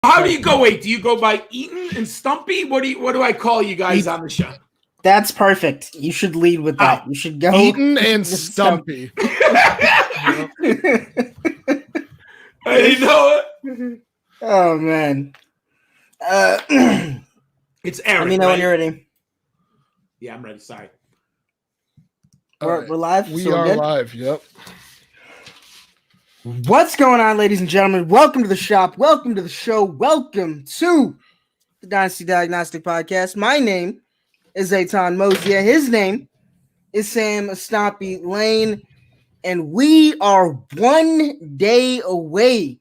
How do you go? Wait, do you go by Eaton and Stumpy? What do I call you guys on the show? That's perfect. You should lead with that. You should go Eaton and Stumpy. I didn't know it. Oh man. It's Eric. Let me know when you're ready. Yeah, I'm ready. Sorry. We're live. We are live. Yep. What's going on, ladies and gentlemen? Welcome to the shop. Welcome to the show. Welcome to the Dynasty Diagnostic podcast. My name is Eitan Mosier. His name is Sam Stompy Lane. And we are 1 day away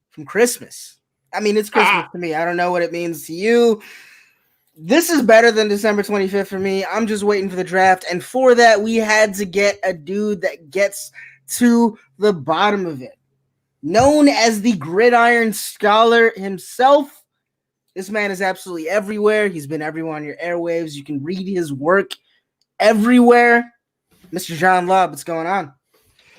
from Christmas. I mean, it's Christmas to me. I don't know what it means to you. This is better than December 25th for me. I'm just waiting for the draft. And for that, we had to get a dude that gets to the bottom of it. Known as the Gridiron Scholar himself, this man is absolutely everywhere. He's been everywhere on your airwaves. You can read his work everywhere. Mr. John Laub, what's going on?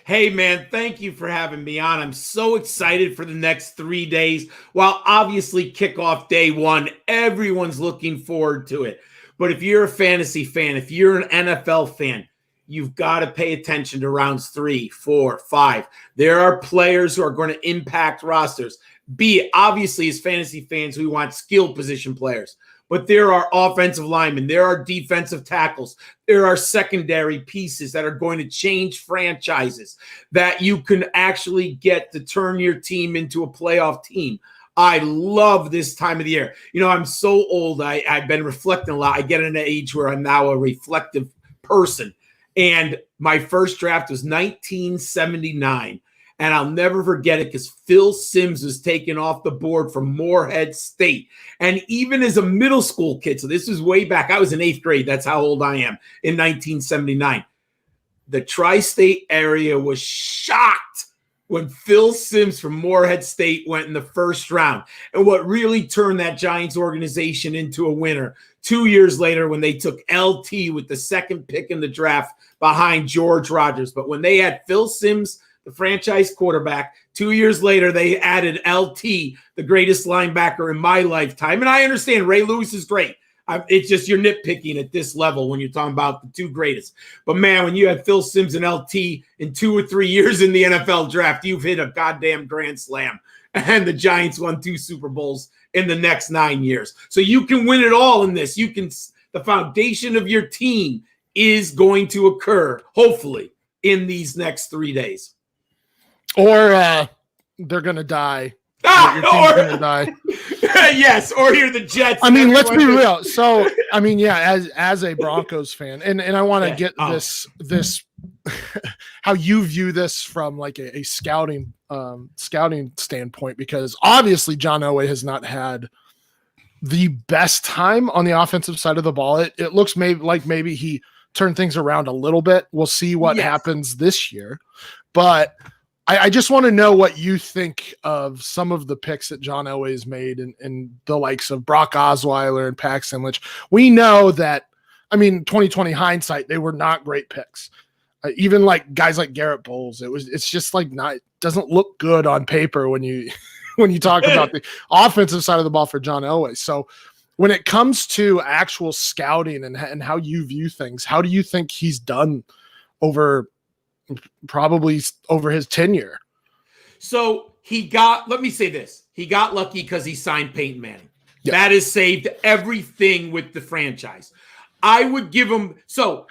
Hey, man, thank you for having me on. I'm so excited for the next 3 days. While obviously kickoff day one, everyone's looking forward to it. But if you're a fantasy fan, if you're an NFL fan, you've got to pay attention to rounds 3, 4, 5. There are players who are going to impact rosters. Be it, obviously, as fantasy fans, we want skill position players. But there are offensive linemen. There are defensive tackles. There are secondary pieces that are going to change franchises that you can actually get to turn your team into a playoff team. I love this time of the year. You know, I'm so old. I've been reflecting a lot. I get in an age where I'm now a reflective person. And my first draft was 1979. And I'll never forget it because Phil Simms was taken off the board from Morehead State. And even as a middle school kid, so this was way back, I was in 8th grade. That's how old I am in 1979. The tri-state area was shocked when Phil Simms from Morehead State went in the first round. And what really turned that Giants organization into a winner 2 years later when they took LT with the second pick in the draft behind George Rogers. But when they had Phil Simms, the franchise quarterback, 2 years later, they added LT, the greatest linebacker in my lifetime. And I understand Ray Lewis is great. It's just you're nitpicking at this level when you're talking about the two greatest. But, man, when you have Phil Simms and LT in 2 or 3 years in the NFL draft, you've hit a goddamn grand slam. And the Giants won 2 Super Bowls in the next 9 years. So you can win it all in this. The foundation of your team is going to occur, hopefully, in these next 3 days. Or they're going to die. Your team's going to die. Yes, or you're the Jets. I mean, let's be real. So, I mean, yeah, as a Broncos fan, and I want to get this how you view this from like a scouting standpoint, because obviously John Elway has not had the best time on the offensive side of the ball. It looks maybe he turned things around a little bit. We'll see what happens this year. But I just want to know what you think of some of the picks that John Elway's made and the likes of Brock Osweiler and Paxton Lynch. We know that, I mean, 2020 hindsight, they were not great picks. Even like guys like Garrett Bowles, it's just like it doesn't look good on paper when you talk about the offensive side of the ball for John Elway. So when it comes to actual scouting and how you view things, how do you think he's done probably over his tenure? So let me say this. He got lucky because he signed Peyton Manning. Yep. That has saved everything with the franchise. I would give him, so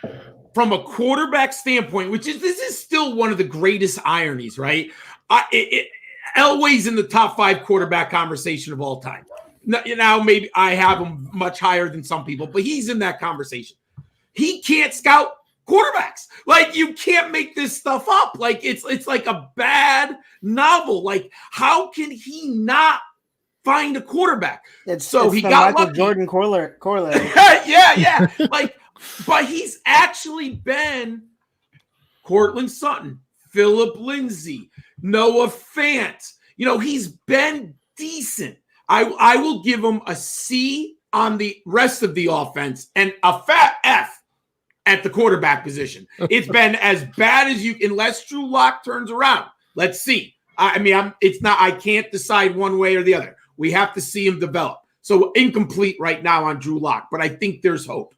from a quarterback standpoint, this is still one of the greatest ironies, right? Elway's in the top 5 quarterback conversation of all time. Now, maybe I have him much higher than some people, but he's in that conversation. He can't scout quarterbacks. Like, you can't make this stuff up. Like, it's like a bad novel. Like, how can he not find a quarterback? He got Michael lucky. Jordan corollary. yeah. But he's actually been Cortland Sutton, Phillip Lindsay, Noah Fant. You know, he's been decent. I will give him a C on the rest of the offense and a fat F at the quarterback position. It's been as bad as unless Drew Lock turns around. Let's see. I can't decide one way or the other. We have to see him develop. So incomplete right now on Drew Lock, but I think there's hope.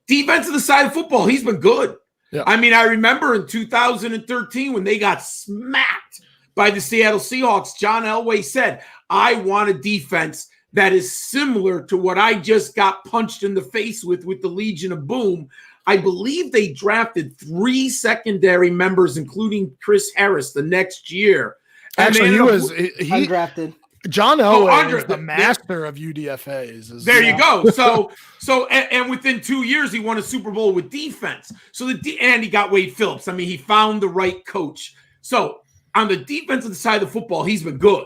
Defense of the side of football, he's been good. Yeah. I mean, I remember in 2013 when they got smacked by the Seattle Seahawks, John Elway said, I want a defense that is similar to what I just got punched in the face with the Legion of Boom. I believe they drafted 3 secondary members, including Chris Harris, the next year. Actually, he undrafted. John Elway is the master of UDFAs. There you go. So, and within 2 years, he won a Super Bowl with defense. So and he got Wade Phillips. I mean, he found the right coach. So on the defensive side of the football, he's been good.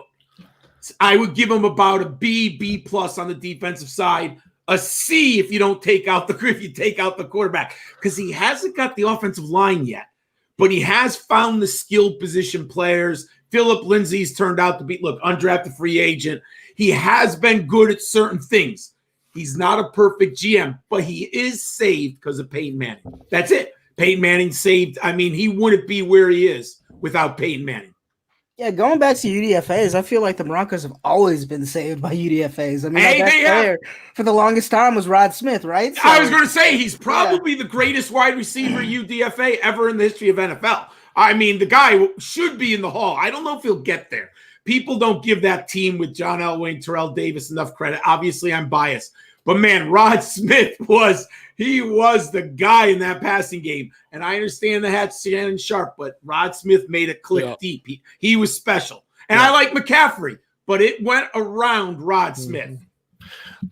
I would give him about a B plus on the defensive side, a C if you take out the quarterback, because he hasn't got the offensive line yet, but he has found the skilled position players. Philip Lindsay's turned out to be, undrafted free agent. He has been good at certain things. He's not a perfect GM, but he is saved because of Peyton Manning. That's it. Peyton Manning saved. I mean, he wouldn't be where he is without Peyton Manning. Yeah, going back to UDFAs, I feel like the Broncos have always been saved by UDFAs. I mean, my best player for the longest time was Rod Smith, right? So, I was going to say, he's probably the greatest wide receiver UDFA ever in the history of NFL. I mean, the guy should be in the Hall. I don't know if he'll get there. People don't give that team with John Elway and Terrell Davis enough credit. Obviously, I'm biased. But, man, Rod Smith was the guy in that passing game. And I understand they had Shannon Sharp, but Rod Smith made it click deep. He was special. And I like McCaffrey, but it went around Rod Smith.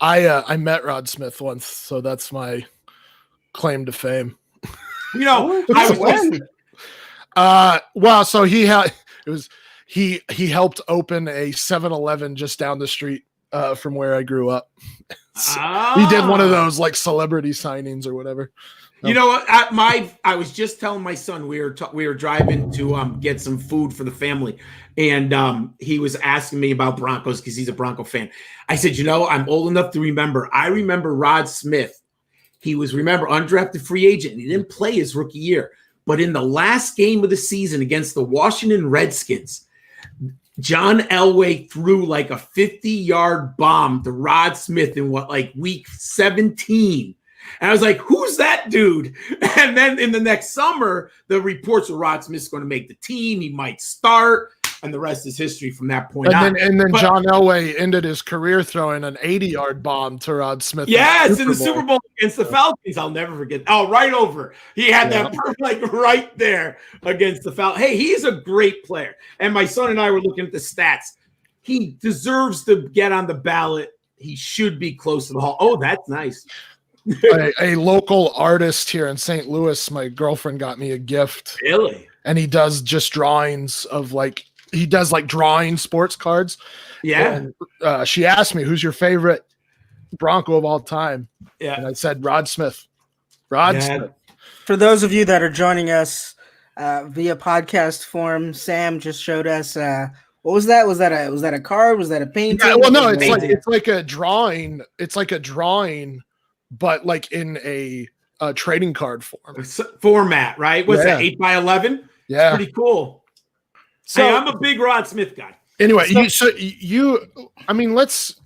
I met Rod Smith once, so that's my claim to fame. I was well, so he helped open a 7-Eleven just down the street from where I grew up. So he did one of those like celebrity signings or whatever. You know what? I was just telling my son we were driving to get some food for the family, and he was asking me about Broncos because he's a Bronco fan. I said, I'm old enough to remember. I remember Rod Smith. He was undrafted free agent, and he didn't play his rookie year. But in the last game of the season against the Washington Redskins, John Elway threw like a 50-yard bomb to Rod Smith in week 17. And I was like, who's that dude? And then in the next summer, the reports were Rod Smith's going to make the team. He might start. And the rest is history from that point on. And then John Elway ended his career throwing an 80-yard bomb to Rod Smith. Yes, in the Super Bowl against the Falcons. I'll never forget. Oh, right over. He had that right there against the Falcons. Hey, he's a great player. And my son and I were looking at the stats. He deserves to get on the ballot. He should be close to the Hall. Oh, that's nice. a local artist here in St. Louis, my girlfriend got me a gift. Really? And he does just drawings of he does drawing sports cards. Yeah. And she asked me, who's your favorite Bronco of all time? Yeah. And I said, Rod Smith. Rod Smith. For those of you that are joining us via podcast form, Sam just showed us what was that? Was that a card? Was that a painting? Yeah, well, no, it's like a drawing. It's like a drawing, but in a trading card format, right? What's that, 8x11? Yeah. Pretty cool. So I'm a big Rod Smith guy. Anyway, let's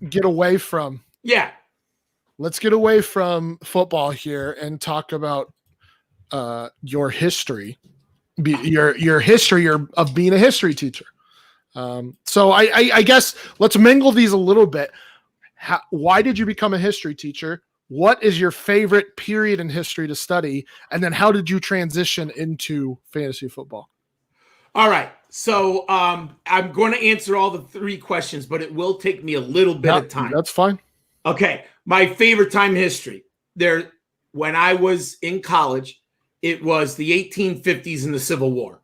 get away from football here and talk about your history, your history of being a history teacher. So I guess let's mingle these a little bit. Why did you become a history teacher? What is your favorite period in history to study? And then how did you transition into fantasy football? All right. So I'm going to answer all the 3 questions, but it will take me a little bit of time. That's fine. Okay. My favorite time in history. When I was in college, it was the 1850s and the Civil War.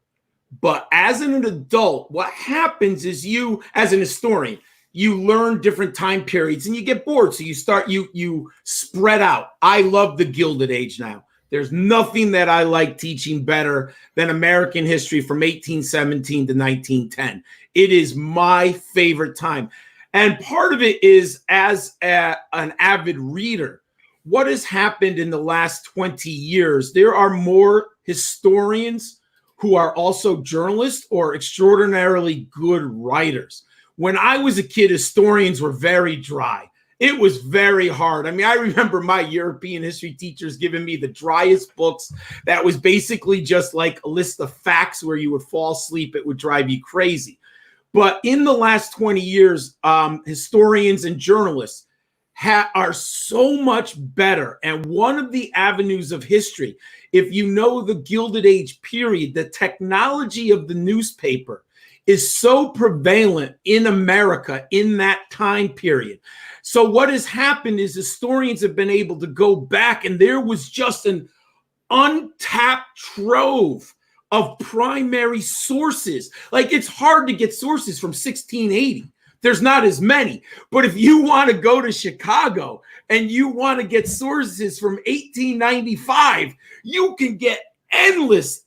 But as an adult, what happens is you, as an historian, you learn different time periods and you get bored. So you spread out. I love the Gilded Age now. There's nothing that I like teaching better than American history from 1817 to 1910. It is my favorite time. And part of it is as an avid reader, what has happened in the last 20 years? There are more historians who are also journalists or extraordinarily good writers. When I was a kid, historians were very dry. It was very hard. I mean, I remember my European history teachers giving me the driest books that was basically just like a list of facts where you would fall asleep. It would drive you crazy. But in the last 20 years, historians and journalists are so much better. And one of the avenues of history, if you know the Gilded Age period, the technology of the newspaper is so prevalent in America in that time period. So what has happened is historians have been able to go back, and there was just an untapped trove of primary sources. Like, it's hard to get sources from 1680. There's not as many. But if you want to go to Chicago and you want to get sources from 1895, you can get endless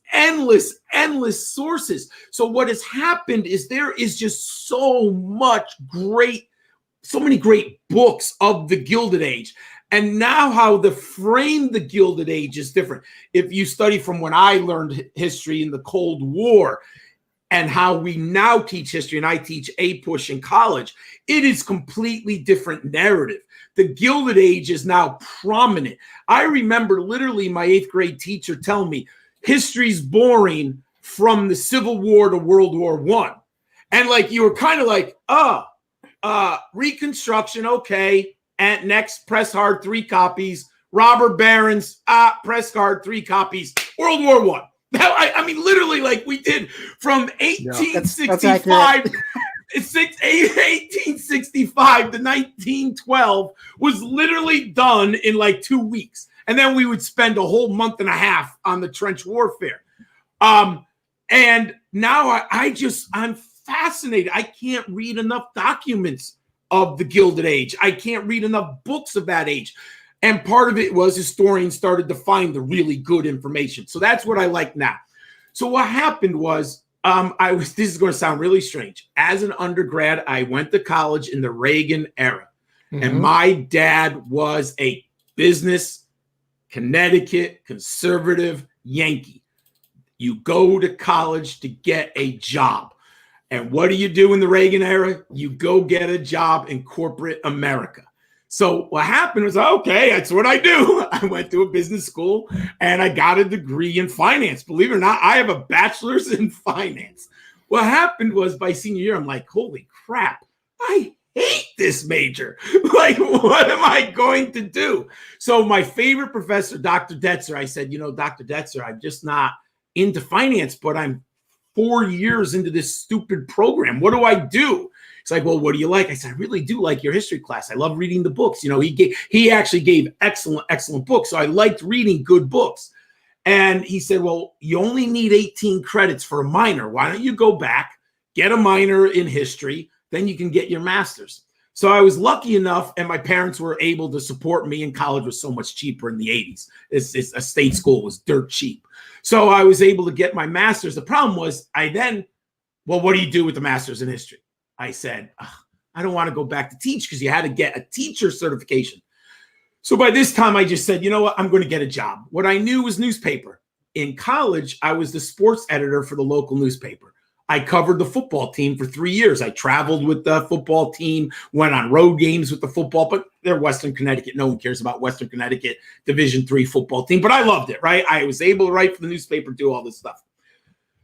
sources. So what has happened is there is just so many great books of the Gilded Age. And now how to frame the Gilded Age is different. If you study from when I learned history in the Cold War and how we now teach history, and I teach APUSH in college, it is completely different narrative. The Gilded Age is now prominent. I remember literally my 8th grade teacher telling me, history's boring from the Civil War to World War I. And like, you were kind of like, Reconstruction, okay. And next, press hard, 3 copies. Robber Barons, press hard, 3 copies. World War I. I mean, literally, like we did from 1865, 1865 to 1912 was literally done in like 2 weeks. And then we would spend a whole month and a half on the trench warfare. And now I'm fascinated. I can't read enough documents of the Gilded Age. I can't read enough books of that age. And part of it was historians started to find the really good information. So that's what I like now. So what happened was, this is going to sound really strange. As an undergrad, I went to college in the Reagan era. Mm-hmm. And my dad was a business, Connecticut, conservative Yankee. You go to college to get a job. And what do you do in the Reagan era? You go get a job in corporate America. So what happened was, okay, that's what I do. I went to a business school and I got a degree in finance. Believe it or not, I have a bachelor's in finance. What happened was by senior year, I'm like, holy crap, I hate this major. Like, what am I going to do? So my favorite professor, Dr. Detzer, I said, Dr. Detzer, I'm just not into finance, but I'm 4 years into this stupid program. What do I do? He's like, well, what do you like? I said, I really do like your history class. I love reading the books. He actually gave excellent books. So I liked reading good books. And he said, well, you only need 18 credits for a minor. Why don't you go back, get a minor in history, then you can get your master's. So I was lucky enough, and my parents were able to support me, and college was so much cheaper in the 80s. It's a state school was dirt cheap. So I was able to get my master's. The problem was what do you do with the master's in history? I said, I don't want to go back to teach because you had to get a teacher certification. So by this time, I just said, you know what? I'm going to get a job. What I knew was newspaper. In college, I was the sports editor for the local newspaper. I covered the football team for 3 years. I traveled with the football team, went on road games with the football, but they're Western Connecticut. No one cares about Western Connecticut Division III football team, but I loved it, right? I was able to write for the newspaper, do all this stuff.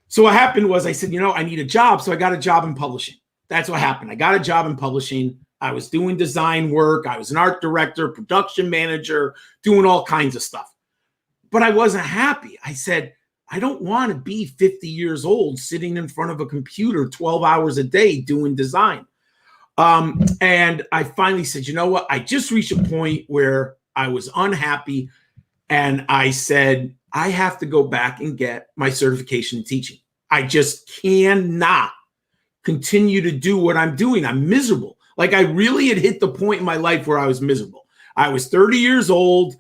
So what happened was I said, I need a job. So I got a job in publishing. That's what happened. I got a job in publishing. I was doing design work. I was an art director, production manager, doing all kinds of stuff. But I wasn't happy. I said, I don't want to be 50 years old sitting in front of a computer 12 hours a day doing design. And I finally said, you know what? I just reached a point where I was unhappy. And I said, I have to go back and get my certification in teaching. I just cannot continue to do what I'm doing. I'm miserable. Like, I really had hit the point in my life where I was miserable. I was 30 years old.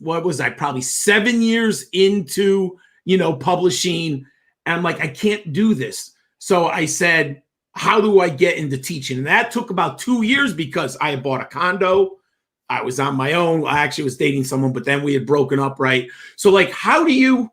What was I? Probably 7 years into, publishing. And I'm like, I can't do this. So I said, how do I get into teaching? And that took about 2 years because I had bought a condo. I was on my own. I actually was dating someone, but then we had broken up, right? So like, how do you,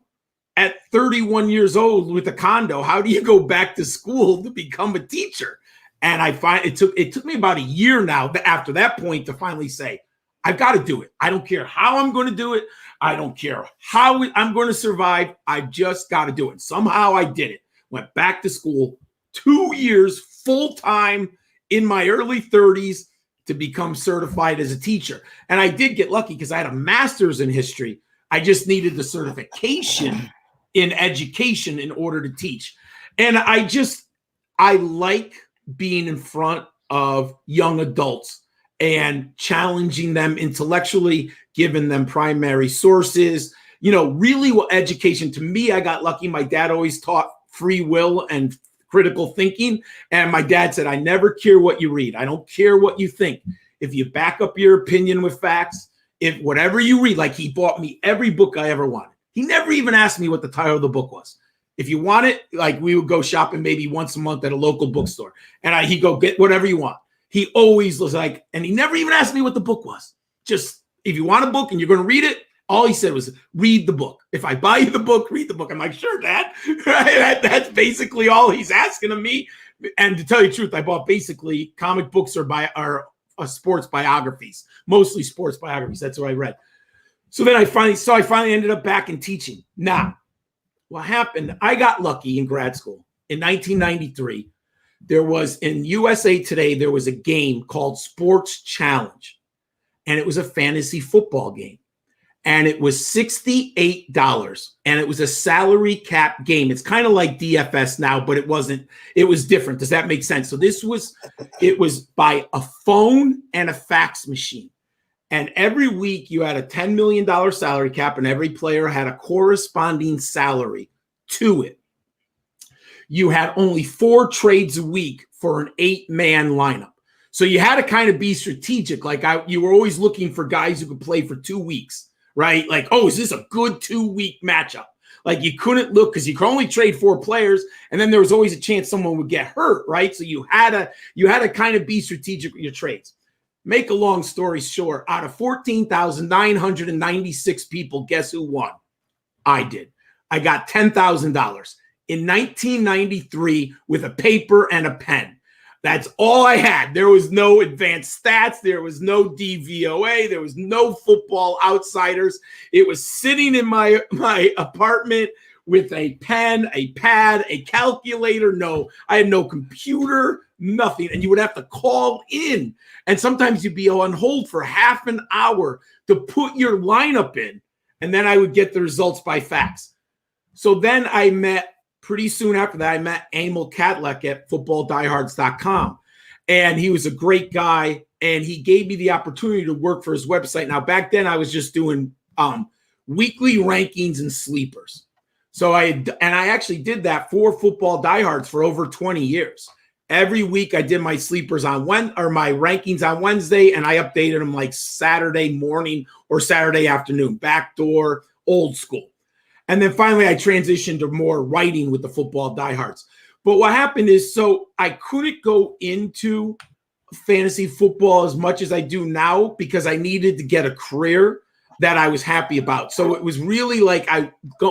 at 31 years old with a condo, how do you go back to school to become a teacher? And it took me about a year now after that point to finally say, I've got to do it. I don't care how I'm going to do it. I don't care how I'm going to survive. I just got to do it. Somehow I did it. Went back to school 2 years full time in my early 30s to become certified as a teacher. And I did get lucky because I had a master's in history. I just needed the certification in education in order to teach. And I like being in front of young adults and challenging them intellectually, giving them primary sources. You know, really what education, to me, I got lucky. My dad always taught free will and critical thinking. And my dad said, I never care what you read. I don't care what you think. If you back up your opinion with facts, if whatever you read, like he bought me every book I ever wanted. He never even asked me what the title of the book was. If you want it, like we would go shopping maybe once a month at a local bookstore. And he'd go get whatever you want. He always was like, and he never even asked me what the book was. Just, if you want a book and you're going to read it, all he said was, read the book. If I buy you the book, read the book. I'm like, sure, Dad. That's basically all he's asking of me. And to tell you the truth, I bought basically comic books or sports biographies, mostly sports biographies. That's what I read. So then I finally ended up back in teaching. Now, what happened, I got lucky in grad school. In 1993, there was in USA Today, there was a game called Sports Challenge. And it was a fantasy football game. And it was $68. And it was a salary cap game. It's kind of like DFS now, but it wasn't. It was different. Does that make sense? So it was by a phone and a fax machine. And every week you had a $10 million salary cap, and every player had a corresponding salary to it. You had only 4 trades a week for an 8-man lineup. So you had to kind of be strategic. Like you were always looking for guys who could play for 2 weeks, right? Like, oh, is this a good 2-week matchup? Like you couldn't look because you could only trade 4 players, and then there was always a chance someone would get hurt, right? So you had to kind of be strategic with your trades. Make a long story short, out of 14,996 people, guess who won? I did. I got $10,000 in 1993 with a paper and a pen. That's all I had. There was no advanced stats. There was no DVOA. There was no Football Outsiders. It was sitting in my apartment with a pen, a pad, a calculator. No, I had no computer, nothing. And you would have to call in. And sometimes you'd be on hold for half an hour to put your lineup in. And then I would get the results by fax. So then pretty soon after that, I met Emil Kadlec at footballdiehards.com. And he was a great guy. And he gave me the opportunity to work for his website. Now, back then, I was just doing weekly rankings and sleepers. So I actually did that for Football Diehards for over 20 years. Every week I did my sleepers my rankings on Wednesday, and I updated them like Saturday morning or Saturday afternoon, backdoor, old school. And then finally I transitioned to more writing with the Football Diehards. But what happened is, so I couldn't go into fantasy football as much as I do now because I needed to get a career that I was happy about. So it was really like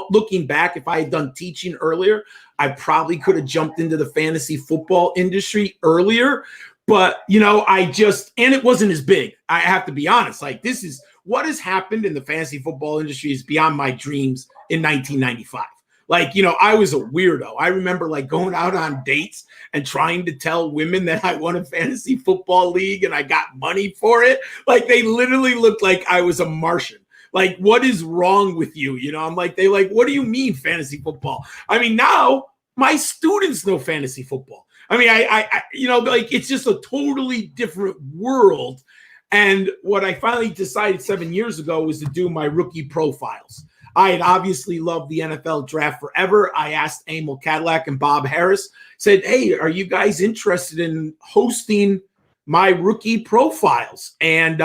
looking back, if I had done teaching earlier, I probably could have jumped into the fantasy football industry earlier. But, and it wasn't as big. I have to be honest. Like, this is what has happened in the fantasy football industry is beyond my dreams in 1995. Like, I was a weirdo. I remember like going out on dates and trying to tell women that I won a fantasy football league and I got money for it. Like, they literally looked like I was a Martian. Like, what is wrong with you? I'm like, what do you mean fantasy football? I mean, now my students know fantasy football. I mean, it's just a totally different world. And what I finally decided 7 years ago was to do my rookie profiles. I had obviously loved the NFL draft forever. I asked Emil Kadlec and Bob Harris, said, hey, are you guys interested in hosting my rookie profiles? And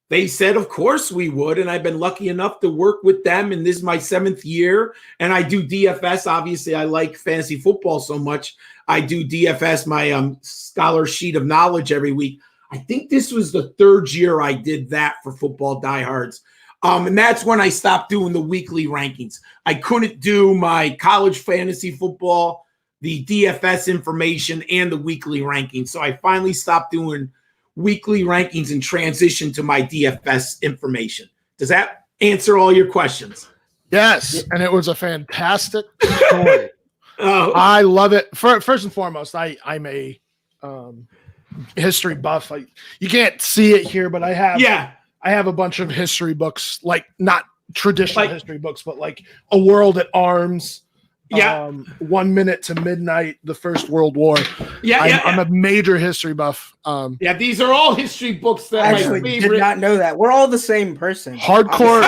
they said, of course we would. And I've been lucky enough to work with them. And this is my 7th year. And I do DFS. Obviously, I like fantasy football so much. I do DFS, my scholar sheet of knowledge every week. I think this was the 3rd year I did that for Football Diehards. And that's when I stopped doing the weekly rankings. I couldn't do my college fantasy football the DFS information and the weekly rankings. So I finally stopped doing weekly rankings and transitioned to my DFS information. Does that answer all your questions? Yes, and it was a fantastic story. I love it. First and foremost, I'm a history buff. You can't see it here, but I have a bunch of history books, like not traditional history books, but like A World at Arms. 1 Minute to Midnight, the First World War. I'm a major history buff. These are all history books that actually did not know that. We're all the same person. Hardcore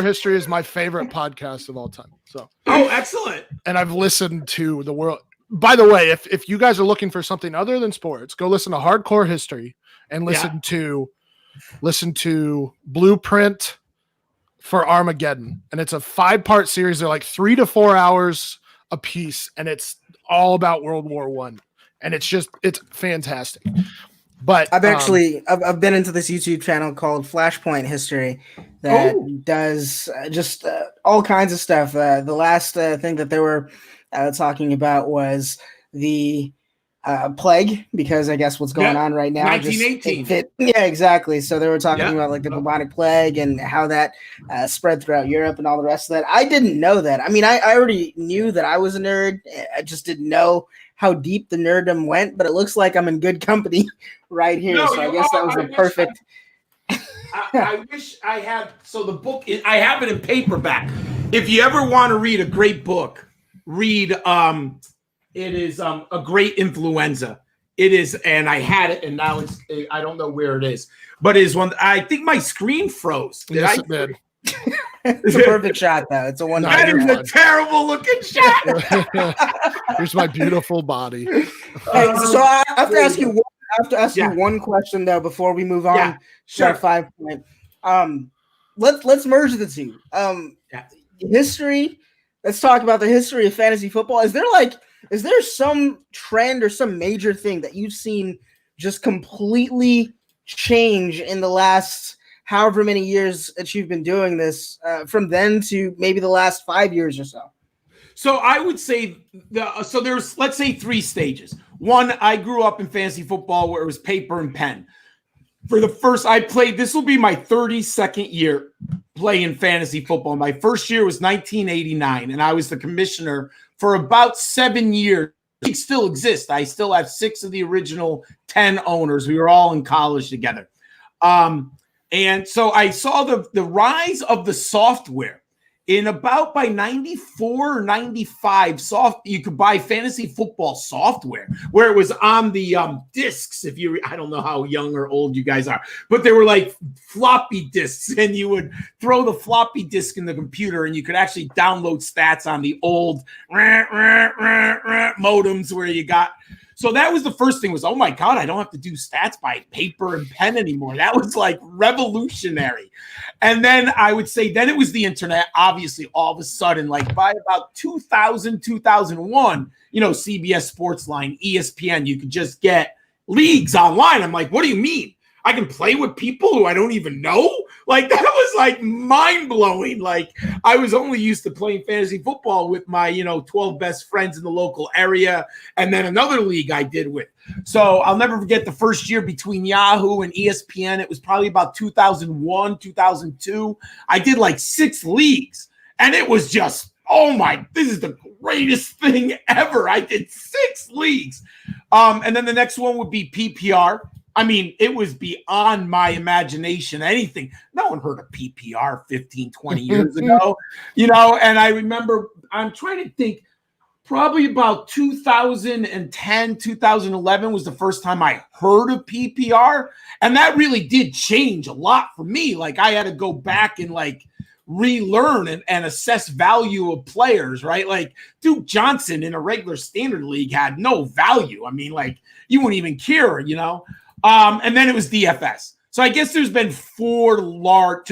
history is my favorite podcast of all time. So excellent. And I've listened to the world. By the way, if you guys are looking for something other than sports, go listen to Hardcore History and listen to Blueprint for Armageddon. And it's a 5-part series. They're like 3 to 4 hours a piece, and it's all about World War I. And it's fantastic. But I've been into this YouTube channel called Flashpoint History that does just all kinds of stuff. The last thing that they were talking about was the plague, because I guess what's going on right now. 1918. Exactly. So they were talking about like the bubonic plague and how that spread throughout Europe and all the rest of that. I didn't know that. I mean, I already knew that I was a nerd. I just didn't know how deep the nerddom went, but it looks like I'm in good company right here. So I guess that was the perfect. I wish I had. So the book, I have it in paperback. If you ever want to read a great book, read it is A Great Influenza. It is, and I had it, and now I don't know where it is, but it is one. I think my screen froze. It did. It's a perfect shot, though. It's a one. That is a terrible looking shot. Here's my beautiful body. Hey, so I have to ask you. You one question though before we move on. Sure. 5 point. Let's merge the two. History. Let's talk about the history of fantasy football. Is there some trend or some major thing that you've seen just completely change in the last however many years that you've been doing this, from then to maybe the last 5 years or so? So I would say there's, let's say, 3 stages. One, I grew up in fantasy football where it was paper and pen. This will be my 32nd year playing fantasy football. My first year was 1989, and I was the commissioner for about 7 years. It still exists. I still have 6 of the original 10 owners. We were all in college together. And so I saw the rise of the software. In about by 94 or 95, you could buy fantasy football software where it was on the discs. I don't know how young or old you guys are, but they were like floppy discs, and you would throw the floppy disk in the computer, and you could actually download stats on the old modems where you got. So that was the first thing was, oh my God, I don't have to do stats by paper and pen anymore. That was like revolutionary. And then I would say, then it was the internet, obviously, all of a sudden, like by about 2000, 2001, CBS Sportsline, ESPN, you could just get leagues online. I'm like, what do you mean? I can play with people who I don't even know? Like, that was like mind blowing. Like, I was only used to playing fantasy football with my, 12 best friends in the local area. And then another league I did with. So I'll never forget the first year between Yahoo and ESPN. It was probably about 2001, 2002. I did like 6 leagues, and it was just, this is the greatest thing ever. I did 6 leagues. And then the next one would be PPR. I mean, it was beyond my imagination. Anything. No one heard of PPR 15, 20 years ago, and I remember, I'm trying to think, probably about 2010, 2011 was the first time I heard of PPR. And that really did change a lot for me. Like, I had to go back and like relearn and assess value of players, right? Like Duke Johnson in a regular standard league had no value. I mean, like, you wouldn't even care, and then it was DFS. So I guess there's been 4 large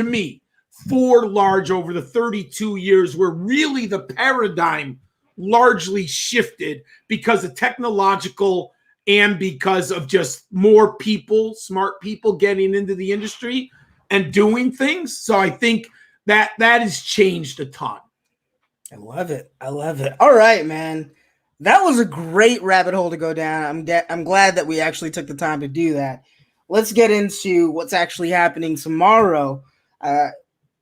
over the 32 years where really the paradigm largely shifted because of technological and because of just more people, smart people getting into the industry and doing things. So I think that has changed a ton. I love it. All right, man. That was a great rabbit hole to go down. I'm glad that we actually took the time to do that. Let's get into what's actually happening tomorrow.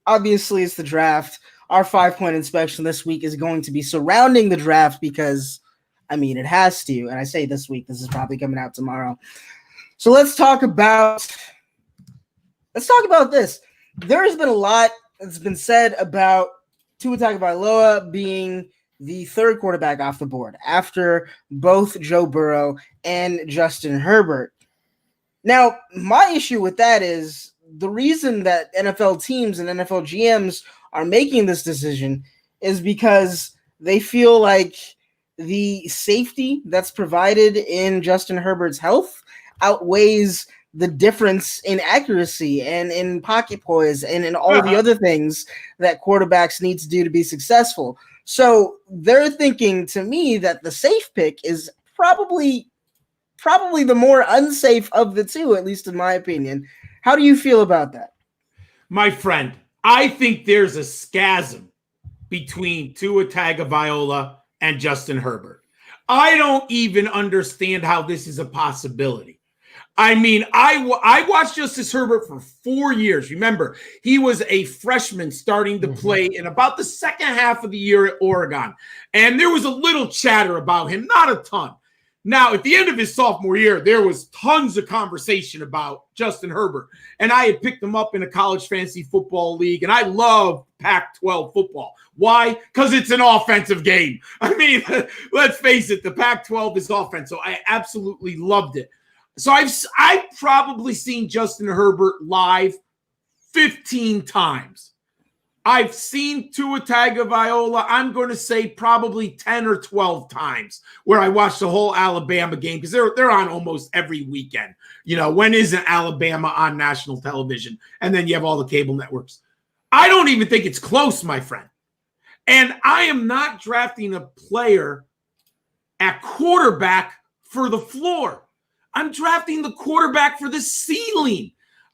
Obviously, it's the draft. Our 5-point inspection this week is going to be surrounding the draft because, it has to. And I say this week, this is probably coming out tomorrow. So let's talk about this. There has been a lot that's been said about Tua Tagovailoa being the third quarterback off the board after both Joe Burrow and Justin Herbert. Now, my issue with that is the reason that NFL teams and NFL GMs are making this decision is because they feel like the safety that's provided in Justin Herbert's health outweighs the difference in accuracy and in pocket poise and in all the other things that quarterbacks need to do to be successful. So they're thinking to me that the safe pick is probably the more unsafe of the two, at least in my opinion. How do you feel about that? My friend, I think there's a schism between Tua Tagovailoa and Justin Herbert. I don't even understand how this is a possibility. I watched Justice Herbert for 4 years. Remember, he was a freshman starting to play in about the second half of the year at Oregon. And there was a little chatter about him, not a ton. Now, at the end of his sophomore year, there was tons of conversation about Justin Herbert. And I had picked him up in a college fantasy football league. And I love Pac-12 football. Why? Because it's an offensive game. Let's face it, the Pac-12 is offense. So I absolutely loved it. So I've probably seen Justin Herbert live 15 times. I've seen Tua Tagovailoa, I'm going to say probably 10 or 12 times, where I watched the whole Alabama game because they're on almost every weekend. When isn't Alabama on national television? And then you have all the cable networks. I don't even think it's close, my friend. And I am not drafting a player at quarterback for the floor. I'm drafting the quarterback for the ceiling.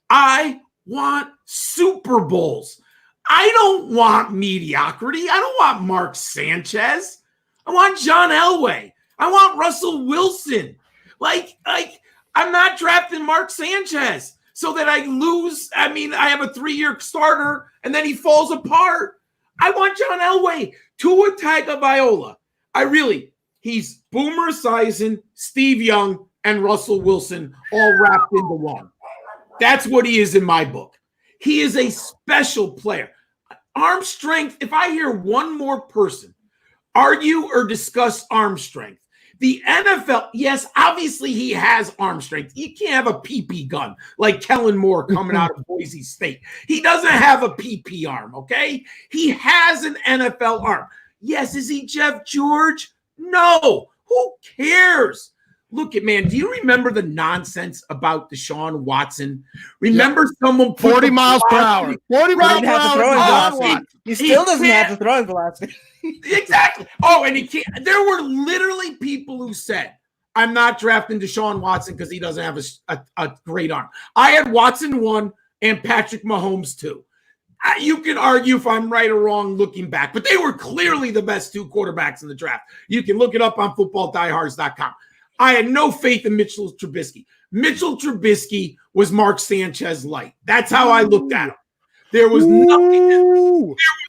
I want Super Bowls. I don't want mediocrity. I don't want Mark Sanchez. I want John Elway. I want Russell Wilson. I'm not drafting Mark Sanchez so that I lose. I have a 3-year starter and then he falls apart. I want John Elway. Tua Tagovailoa. He's Boomer Esiason, Steve Young, and Russell Wilson all wrapped into one. That's what he is in my book. He is a special player. Arm strength, if I hear one more person argue or discuss arm strength, the NFL, yes, obviously he has arm strength. You can't have a PP gun like Kellen Moore coming out of Boise State. He doesn't have a PP arm, okay? He has an NFL arm. Yes, is he Jeff George? No. Who cares? Look at, man, do you remember the nonsense about Deshaun Watson? Remember someone put 40 miles per hour. 40 miles per hour. He still doesn't have the throwing velocity. Exactly. Oh, and he can't. There were literally people who said, I'm not drafting Deshaun Watson because he doesn't have a great arm. I had Watson 1 and Patrick Mahomes 2. You can argue if I'm right or wrong looking back, but they were clearly the best 2 quarterbacks in the draft. You can look it up on footballdiehards.com. I had no faith in Mitchell Trubisky. Mitchell Trubisky was Mark Sanchez light. That's how I looked at him. There was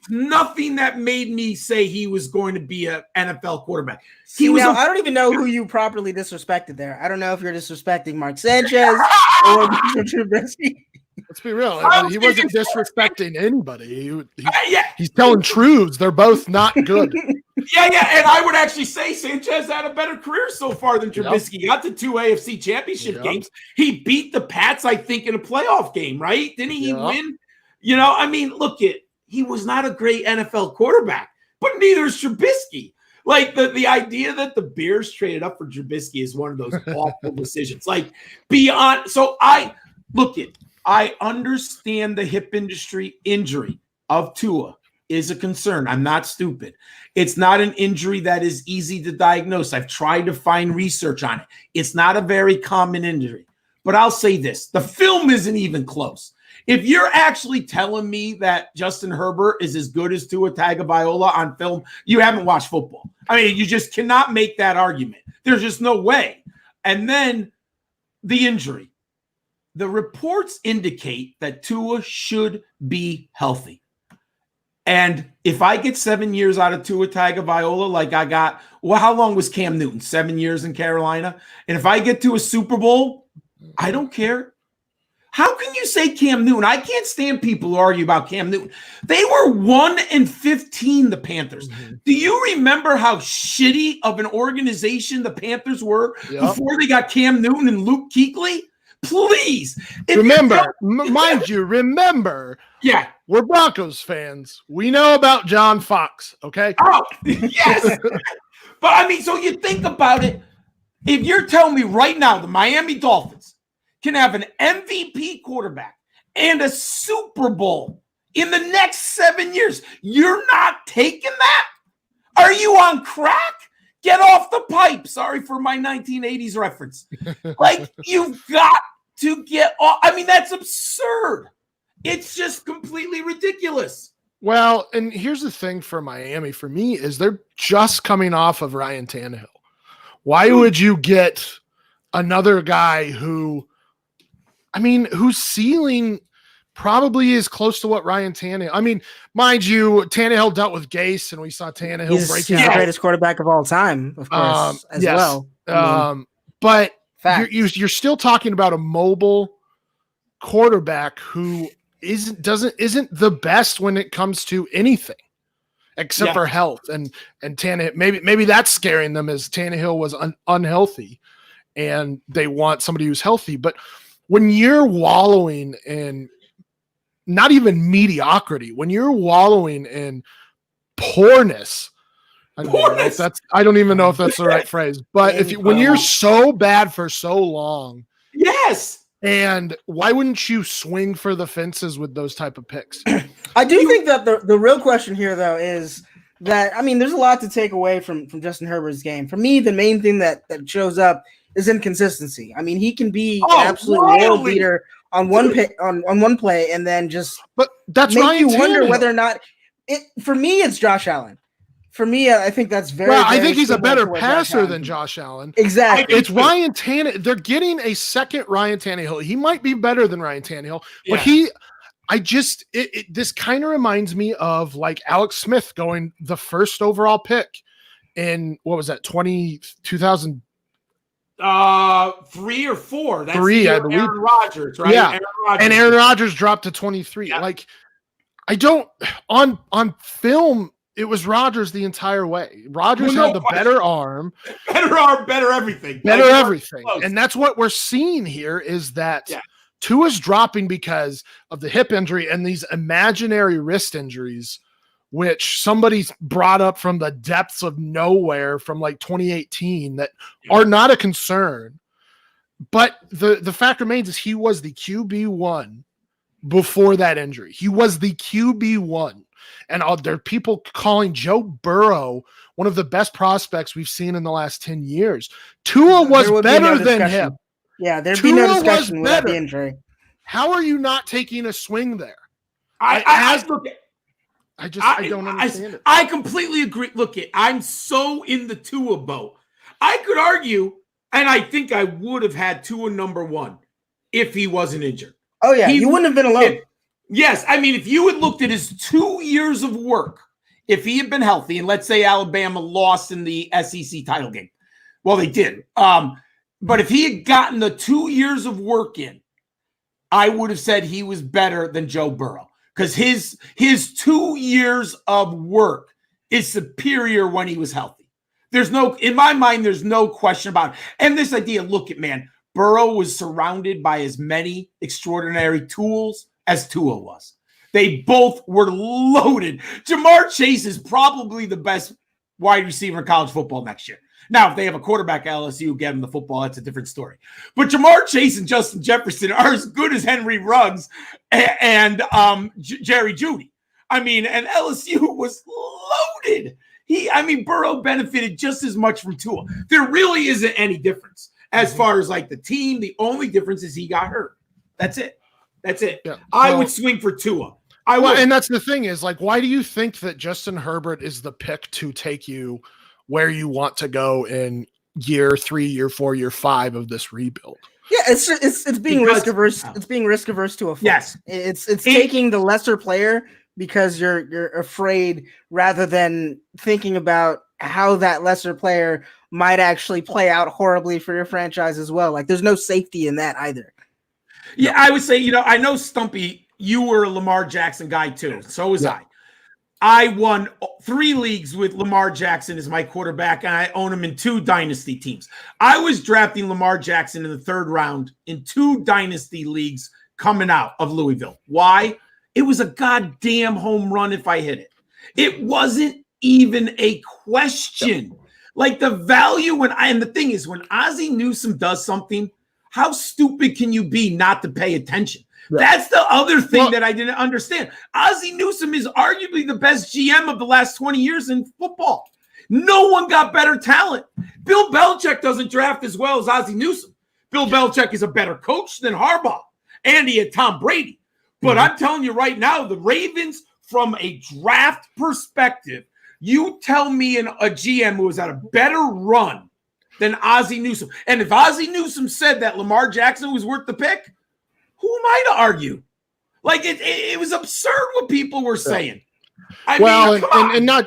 nothing that made me say he was going to be an NFL quarterback. I don't even know who you properly disrespected there. I don't know if you're disrespecting Mark Sanchez or Mitchell Trubisky. Let's be real. He wasn't disrespecting anybody. He's telling truths. They're both not good. Yeah. And I would actually say Sanchez had a better career so far than Trubisky. He got to 2 AFC championship games. He beat the Pats, I think, in a playoff game, right? Didn't he win? He was not a great NFL quarterback, but neither is Trubisky. The idea that the Bears traded up for Trubisky is one of those awful decisions. I understand the hip injury of Tua is a concern. I'm not stupid. It's not an injury that is easy to diagnose. I've tried to find research on it. It's not a very common injury. But I'll say this. The film isn't even close. If you're actually telling me that Justin Herbert is as good as Tua Tagovailoa on film, you haven't watched football. I mean, you just cannot make that argument. There's just no way. And then the injury. The reports indicate that Tua should be healthy. And if I get 7 years out of Tua Tagovailoa, like I got, well, how long was Cam Newton? 7 years in Carolina? And if I get to a Super Bowl, I don't care. How can you say Cam Newton? I can't stand people who argue about Cam Newton. They were 1-15, the Panthers. Mm-hmm. Do you remember how shitty of an organization the Panthers were before they got Cam Newton and Luke Kuechly? Please. Remember, yeah, we're Broncos fans. We know about John Fox, okay? Oh, yes. But, I mean, so you think about it. If you're telling me right now the Miami Dolphins can have an MVP quarterback and a Super Bowl in the next 7 years, you're not taking that? Are you on crack? Get off the pipe. Sorry for my 1980s reference. Like, you've got to get off. I mean, that's absurd. It's just completely ridiculous. Well, and here's the thing for Miami, for me, is they're just coming off of Ryan Tannehill. Why would you get another guy whose ceiling probably is close to what Ryan Tannehill. I mean, mind you, Tannehill dealt with Gase, and we saw Tannehill break. He's the greatest quarterback of all time, of course, as well. But you're still talking about a mobile quarterback who isn't the best when it comes to anything except for health. And Tannehill, maybe that's scaring them, as Tannehill was unhealthy, and they want somebody who's healthy. But when you're wallowing in not even mediocrity, when you're wallowing in poorness, I don't even know if that's the right phrase, but when you're so bad for so long, yes. And why wouldn't you swing for the fences with those type of picks? I do think that the real question here, though, is that, I mean, there's a lot to take away from Justin Herbert's game. For me, the main thing that shows up is inconsistency. I mean, he can be an absolute world beater on one play, and then just that's make Ryan you wonder Tannehill. whether or not it. For me, it's Josh Allen. For me, I think that's very. Well, I very think he's a better similar to passer than Josh Allen. Exactly. It's Ryan Tannehill. They're getting a second Ryan Tannehill. He might be better than Ryan Tannehill, but this kind of reminds me of like Alex Smith going the first overall pick in, what was that, 2000? 3 or 4. That's 3, I believe. Aaron Rodgers, right? Yeah, and Aaron Rodgers dropped to 23. Yeah. Like, I don't on film. It was Rodgers the entire way. Rodgers had the better arm. Better everything. Everything. And that's what we're seeing here, is that Tua's dropping because of the hip injury and these imaginary wrist injuries, which somebody's brought up from the depths of nowhere from like 2018 that are not a concern. But the fact remains is he was the QB1 before that injury. He was the QB1. And there are people calling Joe Burrow one of the best prospects we've seen in the last 10 years. Tua was better than him. Yeah, there'd be no discussion without the injury. How are you not taking a swing there? I don't understand it. I completely agree. Look, I'm so in the Tua boat. I could argue, and I think I would have had Tua number 1 if he wasn't injured. Oh, yeah. You wouldn't have been alone. Yes. I mean, if you had looked at his 2 years of work, if he had been healthy, and let's say Alabama lost in the SEC title game. Well, they did. But if he had gotten the 2 years of work in, I would have said he was better than Joe Burrow, because his 2 years of work is superior when he was healthy. In my mind, there's no question about it. And this idea, Burrow was surrounded by as many extraordinary tools as Tua was. They both were loaded. Jamar Chase is probably the best wide receiver in college football next year. Now, if they have a quarterback at LSU who get him the football, that's a different story. But Jamar Chase and Justin Jefferson are as good as Henry Ruggs and Jerry Jeudy. I mean, and LSU was loaded. Burrow benefited just as much from Tua. There really isn't any difference as far as like the team. The only difference is he got hurt. That's it. That's it. Yeah. I would swing for Tua. And that's the thing is, like, why do you think that Justin Herbert is the pick to take you where you want to go in year 3, year 4, year 5 of this rebuild? Yeah, it's being risk averse. It's being risk averse to a fault. Yes. It's taking the lesser player because you're afraid, rather than thinking about how that lesser player might actually play out horribly for your franchise as well. Like, there's no safety in that either. Yeah, I would say, I know, Stumpy, you were a Lamar Jackson guy too. So was I. I won 3 leagues with Lamar Jackson as my quarterback, and I own him in 2 dynasty teams. I was drafting Lamar Jackson in the 3rd round in 2 dynasty leagues coming out of Louisville. Why? It was a goddamn home run if I hit it. It wasn't even a question. Like, the value and the thing is, when Ozzie Newsome does something, how stupid can you be not to pay attention? Right. That's the other thing that I didn't understand. Ozzie Newsome is arguably the best GM of the last 20 years in football. No one got better talent. Bill Belichick doesn't draft as well as Ozzie Newsome. Bill Belichick is a better coach than Harbaugh, and he had Tom Brady. But I'm telling you right now, the Ravens, from a draft perspective, you tell me a GM who has had a better run than Ozzie Newsome. And if Ozzie Newsome said that Lamar Jackson was worth the pick, who am I to argue? Like, it was absurd what people were saying. Not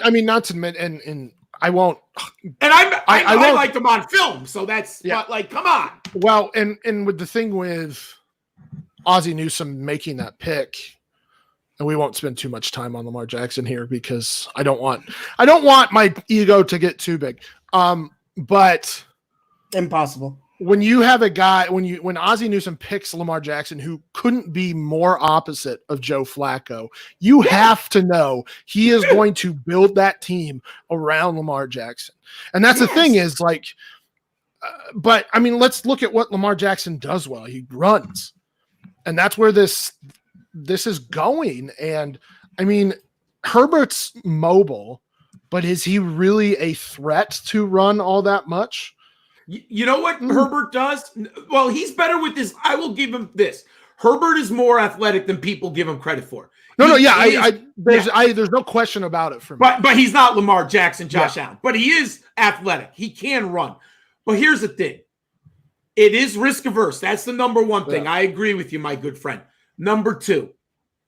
to admit, and I won't. And I liked him on film, so that's like, come on. Well, and with the thing with Ozzie Newsome making that pick, and we won't spend too much time on Lamar Jackson here because I don't want my ego to get too big. But impossible. When you have a guy, when Ozzie Newsome picks Lamar Jackson, who couldn't be more opposite of Joe Flacco, you have to know he is going to build that team around Lamar Jackson. And that's the thing is, like, but I mean, let's look at what Lamar Jackson does well. He runs, and that's where this is going. And I mean, Herbert's mobile, but is he really a threat to run all that much? You know what Herbert does? Well, he's better with this. I will give him this. Herbert is more athletic than people give him credit for. There's no question about it for me. But he's not Lamar Jackson, Josh Allen. But he is athletic. He can run. But here's the thing. It is risk averse. That's the number one thing. I agree with you, my good friend. Number 2,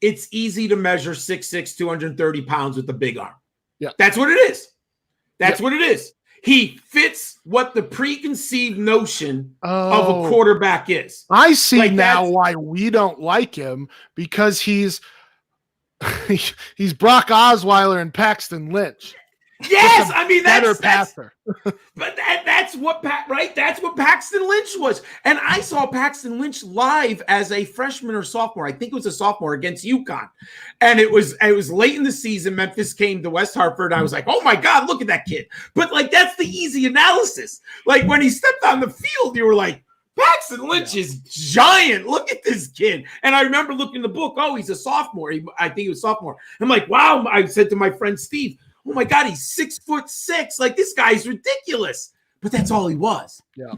it's easy to measure 6'6", 230 pounds with the big arm. Yeah. That's what it is. That's what it is. He fits what the preconceived notion of a quarterback is. I see now why we don't like him, because he's Brock Osweiler and Paxton Lynch. Yes, I mean that's passer. But that's what That's what Paxton Lynch was. And I saw Paxton Lynch live as a freshman or sophomore. I think it was a sophomore against UConn. And it was late in the season. Memphis came to West Hartford. And I was like, oh my God, look at that kid. But like, that's the easy analysis. Like, when he stepped on the field, you were like, Paxton Lynch is giant. Look at this kid. And I remember looking in the book. Oh, he's a sophomore. I think he was sophomore. I'm like, wow. I said to my friend Steve, oh my God, he's 6'6". Like, this guy's ridiculous. But that's all he was. Yeah.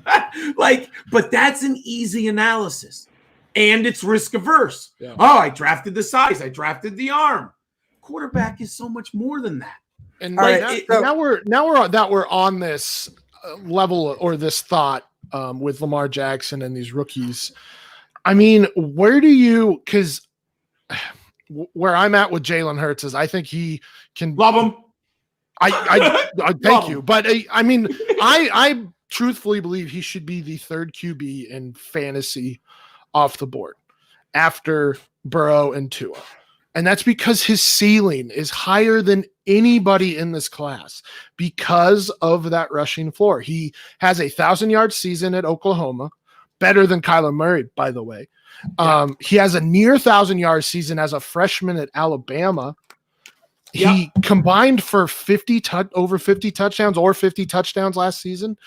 But that's an easy analysis. And it's risk averse. Yeah. Oh, I drafted the size. I drafted the arm. Quarterback is so much more than that. And now we're on this level, or this thought with Lamar Jackson and these rookies. I mean, because where I'm at with Jalen Hurts is I think he can love him. I thank you. But I truthfully believe he should be the 3rd QB in fantasy off the board after Burrow and Tua. And that's because his ceiling is higher than anybody in this class because of that rushing floor. He has a 1,000-yard season at Oklahoma, better than Kyler Murray, by the way. He has a near 1,000-yard season as a freshman at Alabama. He combined for over 50 touchdowns or 50 touchdowns last season.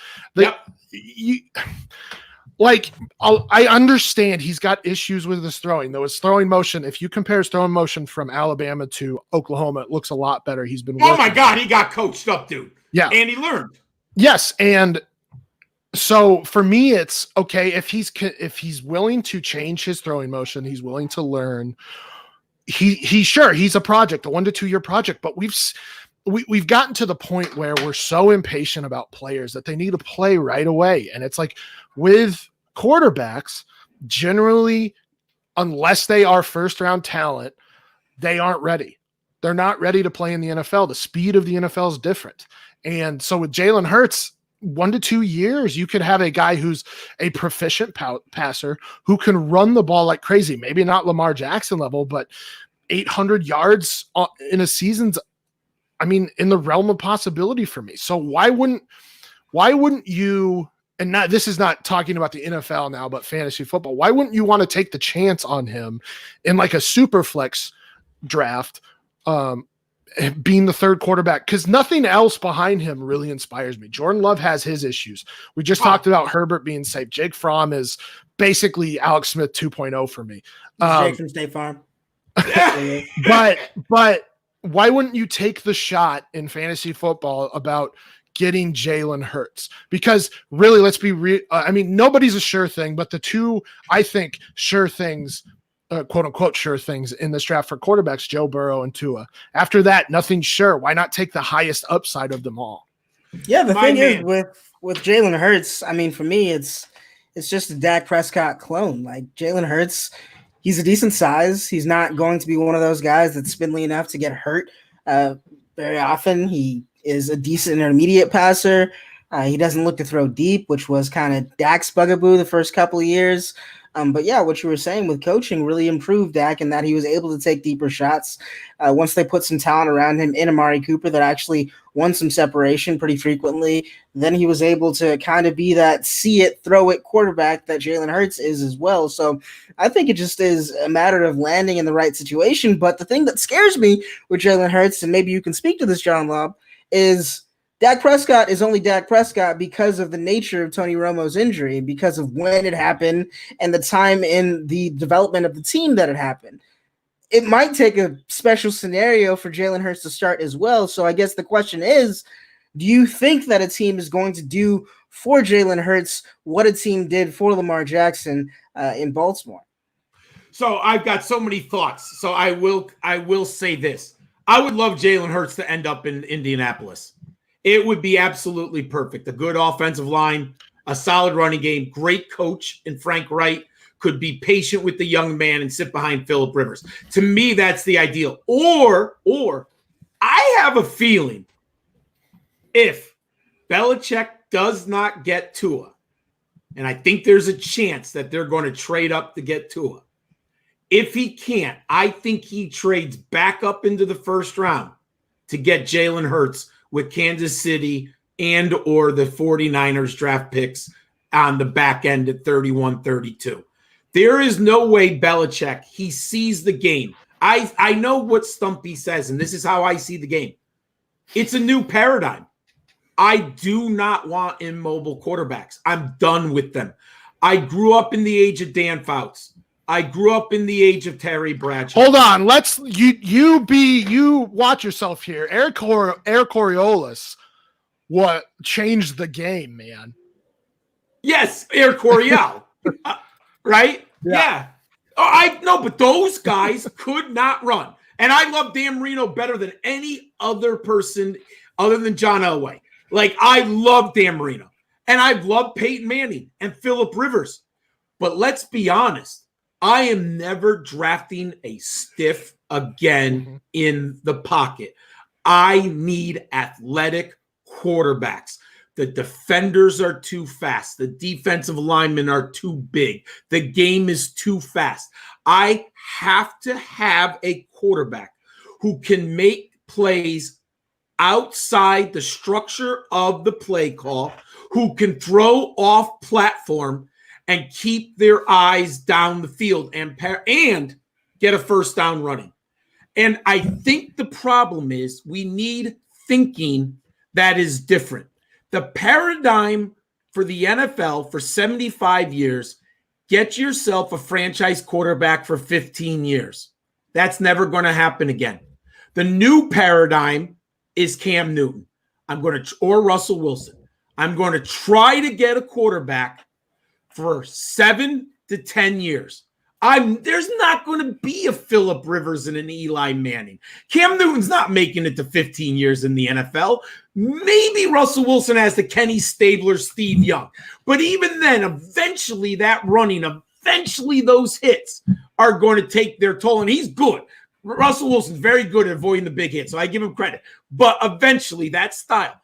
I understand he's got issues with his throwing, though. His throwing motion, if you compare his throwing motion from Alabama to Oklahoma, it looks a lot better. He's been oh my God, he got coached up, dude. Yeah. And he learned. Yes, and So for me, it's okay if he's willing to change his throwing motion, he's willing to learn. He's a project, a 1 to 2 year project, but we've gotten to the point where we're so impatient about players that they need to play right away. And it's like with quarterbacks, generally, unless they are first round talent, they aren't ready. They're not ready to play in the NFL. The speed of the NFL is different. And so with Jalen Hurts, 1 to 2 years, you could have a guy who's a proficient passer who can run the ball like crazy. Maybe not Lamar Jackson level, but 800 yards in a season's, in the realm of possibility for me. So why wouldn't you, and this is not talking about the NFL now, but fantasy football, why wouldn't you want to take the chance on him in like a super flex draft, being the third quarterback? Because nothing else behind him really inspires me. Jordan Love has his issues. We just talked about Herbert being safe. Jake Fromm is basically Alex Smith 2.0 for me. Jake from State Farm. but why wouldn't you take the shot in fantasy football about getting Jalen Hurts? Because really, let's be real. Nobody's a sure thing, but the two, I think, sure things, quote unquote, sure things in this draft for quarterbacks, Joe Burrow and Tua. After that, nothing's sure. Why not take the highest upside of them all? Yeah, the thing is with Jalen Hurts, for me, it's just a Dak Prescott clone. Like Jalen Hurts, he's a decent size. He's not going to be one of those guys that's spindly enough to get hurt very often. He is a decent intermediate passer. He doesn't look to throw deep, which was kind of Dak's bugaboo the first couple of years. But yeah, what you were saying with coaching really improved Dak in that he was able to take deeper shots. Once they put some talent around him in Amari Cooper that actually won some separation pretty frequently, then he was able to kind of be that see it, throw it quarterback that Jalen Hurts is as well. So I think it just is a matter of landing in the right situation. But the thing that scares me with Jalen Hurts, and maybe you can speak to this, John Laub, is Dak Prescott is only Dak Prescott because of the nature of Tony Romo's injury, because of when it happened and the time in the development of the team that it happened. It might take a special scenario for Jalen Hurts to start as well. So I guess the question is, do you think that a team is going to do for Jalen Hurts what a team did for Lamar Jackson in Baltimore? So I've got so many thoughts. So I will say this. I would love Jalen Hurts to end up in Indianapolis. It would be absolutely perfect. A good offensive line, a solid running game, great coach in Frank Wright, could be patient with the young man and sit behind Phillip Rivers. To me, that's the ideal. Or I have a feeling if Belichick does not get Tua, and I think there's a chance that they're going to trade up to get Tua. If he can't, I think he trades back up into the first round to get Jalen Hurts with Kansas City and or the 49ers draft picks on the back end at 31-32. There is no way Belichick, he sees the game. I know what Stumpy says, and this is how I see the game. It's a new paradigm. I do not want immobile quarterbacks. I'm done with them. I grew up in the age of Dan Fouts. I grew up in the age of Terry Bradshaw. Hold on, you watch yourself here. Eric Coriolis, what changed the game, man? Yes, Eric Coryell, right? Yeah. Oh, I know, but those guys could not run, and I love Dan Marino better than any other person other than John Elway. Like I love Dan Marino, and I've loved Peyton Manning and Phillip Rivers, but let's be honest. I am never drafting a stiff again in the pocket. I need athletic quarterbacks. The defenders are too fast. The defensive linemen are too big. The game is too fast. I have to have a quarterback who can make plays outside the structure of the play call, who can throw off platform and keep their eyes down the field and get a first down running. And I think the problem is we need thinking that is different. The paradigm for the NFL for 75 years, get yourself a franchise quarterback for 15 years. That's never going to happen again. The new paradigm is Cam Newton. Or Russell Wilson. I'm going to try to get a quarterback for 7 to 10 years. There's not going to be a Phillip Rivers and an Eli Manning. Cam Newton's not making it to 15 years in the NFL. Maybe Russell Wilson has the Kenny Stabler, Steve Young. But even then, eventually those hits are going to take their toll. And he's good. Russell Wilson's very good at avoiding the big hits, so I give him credit. But eventually, that style.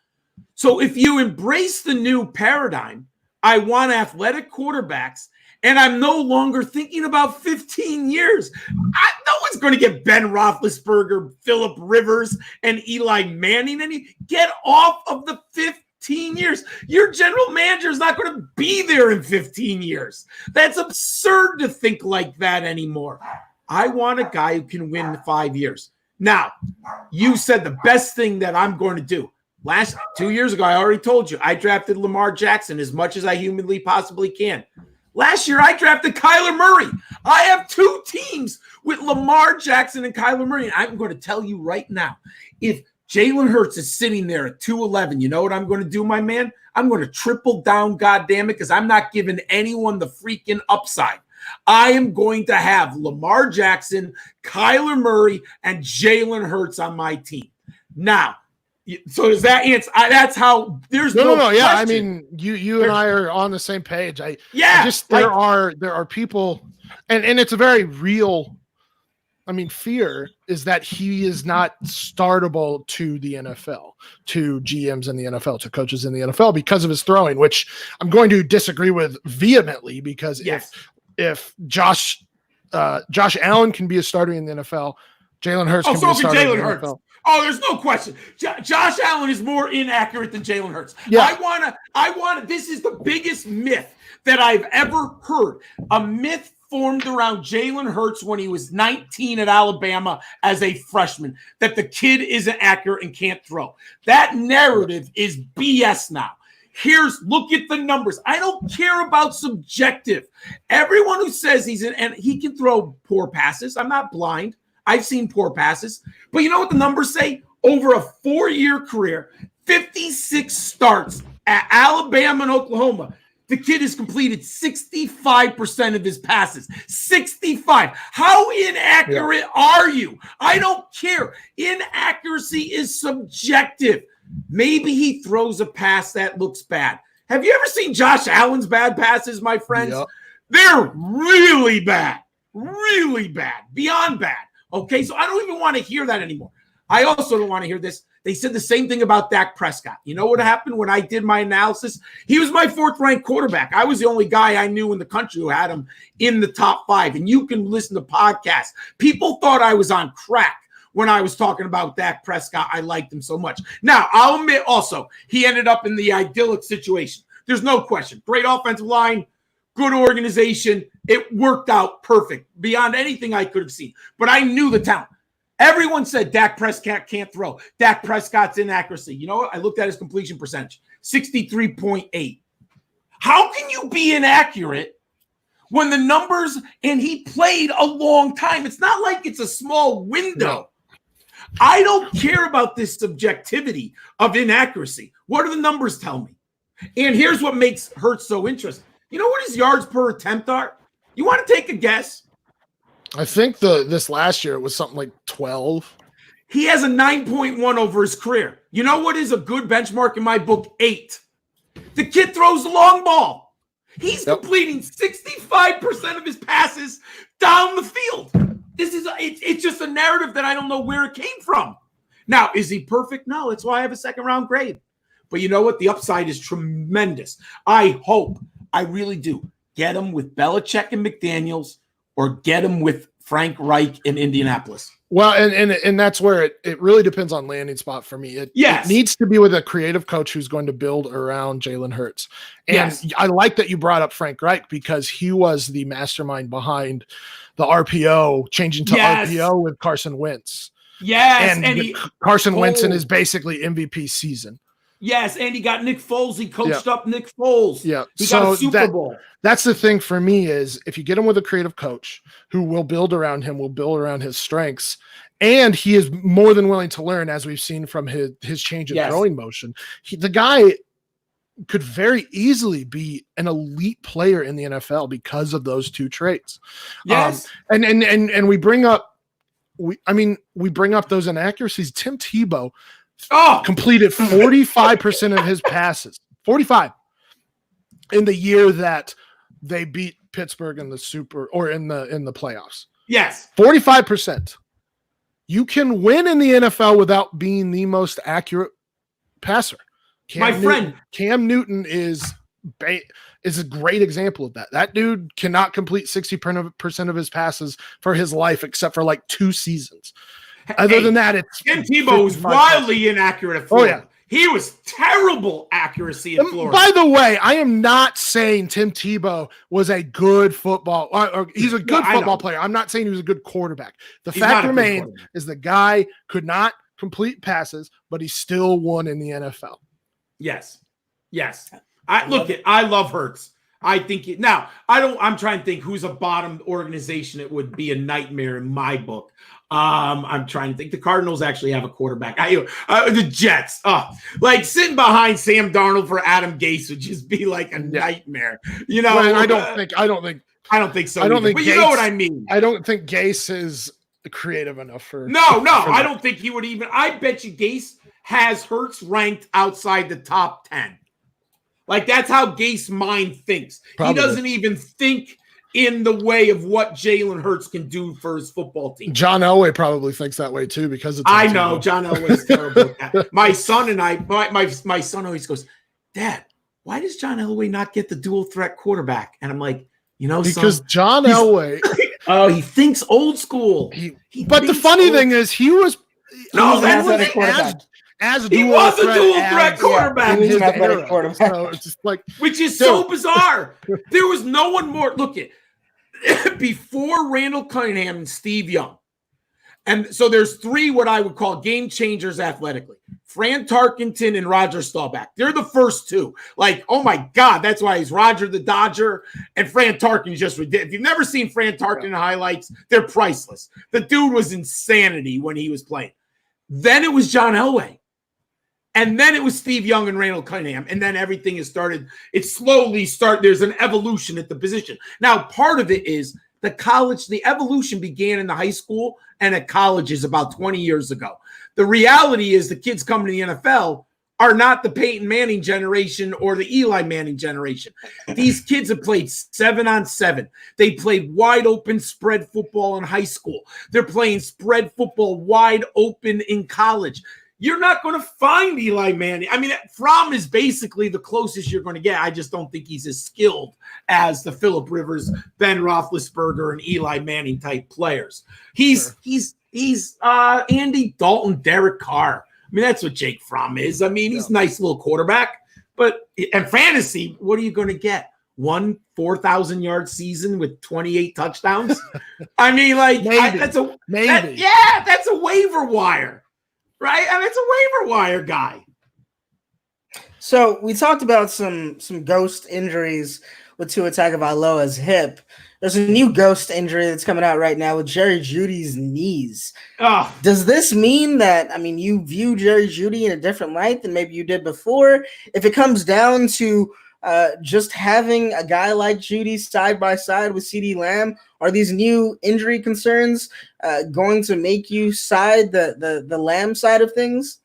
So if you embrace the new paradigm, I want athletic quarterbacks, and I'm no longer thinking about 15 years. No one's going to get Ben Roethlisberger, Phillip Rivers, and Eli Manning. Get off of the 15 years. Your general manager is not going to be there in 15 years. That's absurd to think like that anymore. I want a guy who can win 5 years. Now, you said the best thing that I'm going to do. 2 years ago, I already told you, I drafted Lamar Jackson as much as I humanly possibly can. Last year, I drafted Kyler Murray. I have 2 teams with Lamar Jackson and Kyler Murray. And I'm going to tell you right now, if Jalen Hurts is sitting there at 2-11, you know what I'm going to do, my man? I'm going to triple down, goddammit, because I'm not giving anyone the freaking upside. I am going to have Lamar Jackson, Kyler Murray, and Jalen Hurts on my team. Now, so does that answer? That's how. There's no. Yeah, I mean, you and I are on the same page. There are people, and it's a very real. I mean, fear is that he is not startable to the NFL, to GMs in the NFL, to coaches in the NFL because of his throwing, which I'm going to disagree with vehemently because if Josh Allen can be a starter in the NFL, Jalen Hurts can be a starter in the NFL. Oh, there's no question. Josh Allen is more inaccurate than Jalen Hurts. Yeah. I want. This is the biggest myth that I've ever heard. A myth formed around Jalen Hurts when he was 19 at Alabama as a freshman, that the kid isn't accurate and can't throw. That narrative is BS now. Look at the numbers. I don't care about subjective. Everyone who says and he can throw poor passes. I'm not blind. I've seen poor passes. But you know what the numbers say? Over a 4-year career, 56 starts at Alabama and Oklahoma, the kid has completed 65% of his passes. 65. How inaccurate are you? I don't care. Inaccuracy is subjective. Maybe he throws a pass that looks bad. Have you ever seen Josh Allen's bad passes, my friends? Yep. They're really bad. Really bad. Beyond bad. Okay, so I don't even want to hear that anymore. I also don't want to hear this. They said the same thing about Dak Prescott. You know what happened when I did my analysis? He was my 4th-ranked quarterback. I was the only guy I knew in the country who had him in the top 5. And you can listen to podcasts. People thought I was on crack when I was talking about Dak Prescott. I liked him so much. Now, I'll admit also, he ended up in the idyllic situation. There's no question. Great offensive line, good organization. It worked out perfect, beyond anything I could have seen. But I knew the talent. Everyone said Dak Prescott can't throw. Dak Prescott's inaccuracy. You know what? I looked at his completion percentage, 63.8. How can you be inaccurate when the numbers, and he played a long time? It's not like it's a small window. No. I don't care about this subjectivity of inaccuracy. What do the numbers tell me? And here's what makes Hurts so interesting. You know what his yards per attempt are? You want to take a guess? I think this last year it was something like 12. He has a 9.1 over his career. You know what is a good benchmark in my book? 8. The kid throws the long ball. He's completing 65% of his passes down the field. It's just a narrative that I don't know where it came from. Now, is he perfect? No, that's why I have a 2nd-round grade. But you know what? The upside is tremendous. I hope, I really do, get him with Belichick and McDaniels, or get him with Frank Reich in Indianapolis. Well, and that's where it really depends on landing spot for me. It needs to be with a creative coach who's going to build around Jalen Hurts. And I like that you brought up Frank Reich because he was the mastermind behind the RPO, changing to RPO with Carson Wentz. Yes. And Carson Wentz in his basically MVP season. Yes, and he got Nick Foles. He coached up Nick Foles. Yeah, he got a Super Bowl. That's the thing for me is if you get him with a creative coach who will build around him, will build around his strengths, and he is more than willing to learn, as we've seen from his change of throwing motion. The guy could very easily be an elite player in the NFL because of those two traits. Yes. And we bring up those inaccuracies. Tim Tebow completed 45% of his passes. 45 in the year that they beat Pittsburgh in the playoffs. Yes. 45%. You can win in the NFL without being the most accurate passer. Cam Newton is a great example of that. That dude cannot complete 60% of his passes for his life except for like 2 seasons. Other than that, it's Tim Tebow was wildly inaccurate at Florida. Oh, yeah. He was terrible accuracy at Florida. By the way, I am not saying Tim Tebow was a good football or he's a good football player. I'm not saying he was a good quarterback. The fact remains is the guy could not complete passes, but he still won in the NFL. Yes. I love Hurts. I think I'm trying to think who's a bottom organization. It would be a nightmare in my book. I'm trying to think. The Cardinals actually have a quarterback. The Jets. Like sitting behind Sam Darnold for Adam Gase would just be like a nightmare. You know, well, I don't think so. I don't think but Gase, you know what I mean. I don't think Gase is creative enough for. No. I don't think he would even. I bet you Gase has Hurts ranked outside the top 10. Like that's how Gase mind thinks. Probably. He doesn't even think in the way of what Jalen Hurts can do for his football team. John Elway probably thinks that way too because it's. I know John Elway's terrible at that. My son and my son always goes, Dad, why does John Elway not get the dual threat quarterback? And I'm like, because son, John Elway, he thinks old school. But the funny thing is, he was he was a dual threat quarterback. He was an athletic quarterback. So it's just like, which is so bizarre. There was no one more. Look at before Randall Cunningham and Steve Young. And so there's 3 what I would call game changers athletically. Fran Tarkenton and Roger Staubach. They're the first 2. Like, oh my God, that's why he's Roger the Dodger and Fran Tarkenton is just ridiculous. If you've never seen Fran Tarkenton highlights, they're priceless. The dude was insanity when he was playing. Then it was John Elway. And then it was Steve Young and Randall Cunningham. And then everything has started. It slowly started. There's an evolution at the position. Now, part of it is the evolution began in the high school and at colleges about 20 years ago. The reality is the kids coming to the NFL are not the Peyton Manning generation or the Eli Manning generation. These kids have played 7-on-7. They played wide open spread football in high school. They're playing spread football wide open in college. You're not going to find Eli Manning. I mean, Fromm is basically the closest you're going to get. I just don't think he's as skilled as the Phillip Rivers, Ben Roethlisberger, and Eli Manning type players. He's Andy Dalton, Derek Carr. I mean, that's what Jake Fromm is. I mean, he's a nice little quarterback. But in fantasy, what are you going to get? 1 4,000-yard season with 28 touchdowns? I mean, like, that's a waiver wire. Right? And it's a waiver wire guy. So we talked about some ghost injuries with Tua Tagovailoa's hip. There's a new ghost injury that's coming out right now with Jerry Jeudy's knees. Oh. Does this mean that, you view Jerry Jeudy in a different light than maybe you did before? If it comes down to just having a guy like Jeudy side by side with CeeDee Lamb, are these new injury concerns going to make you side the Lamb side of things?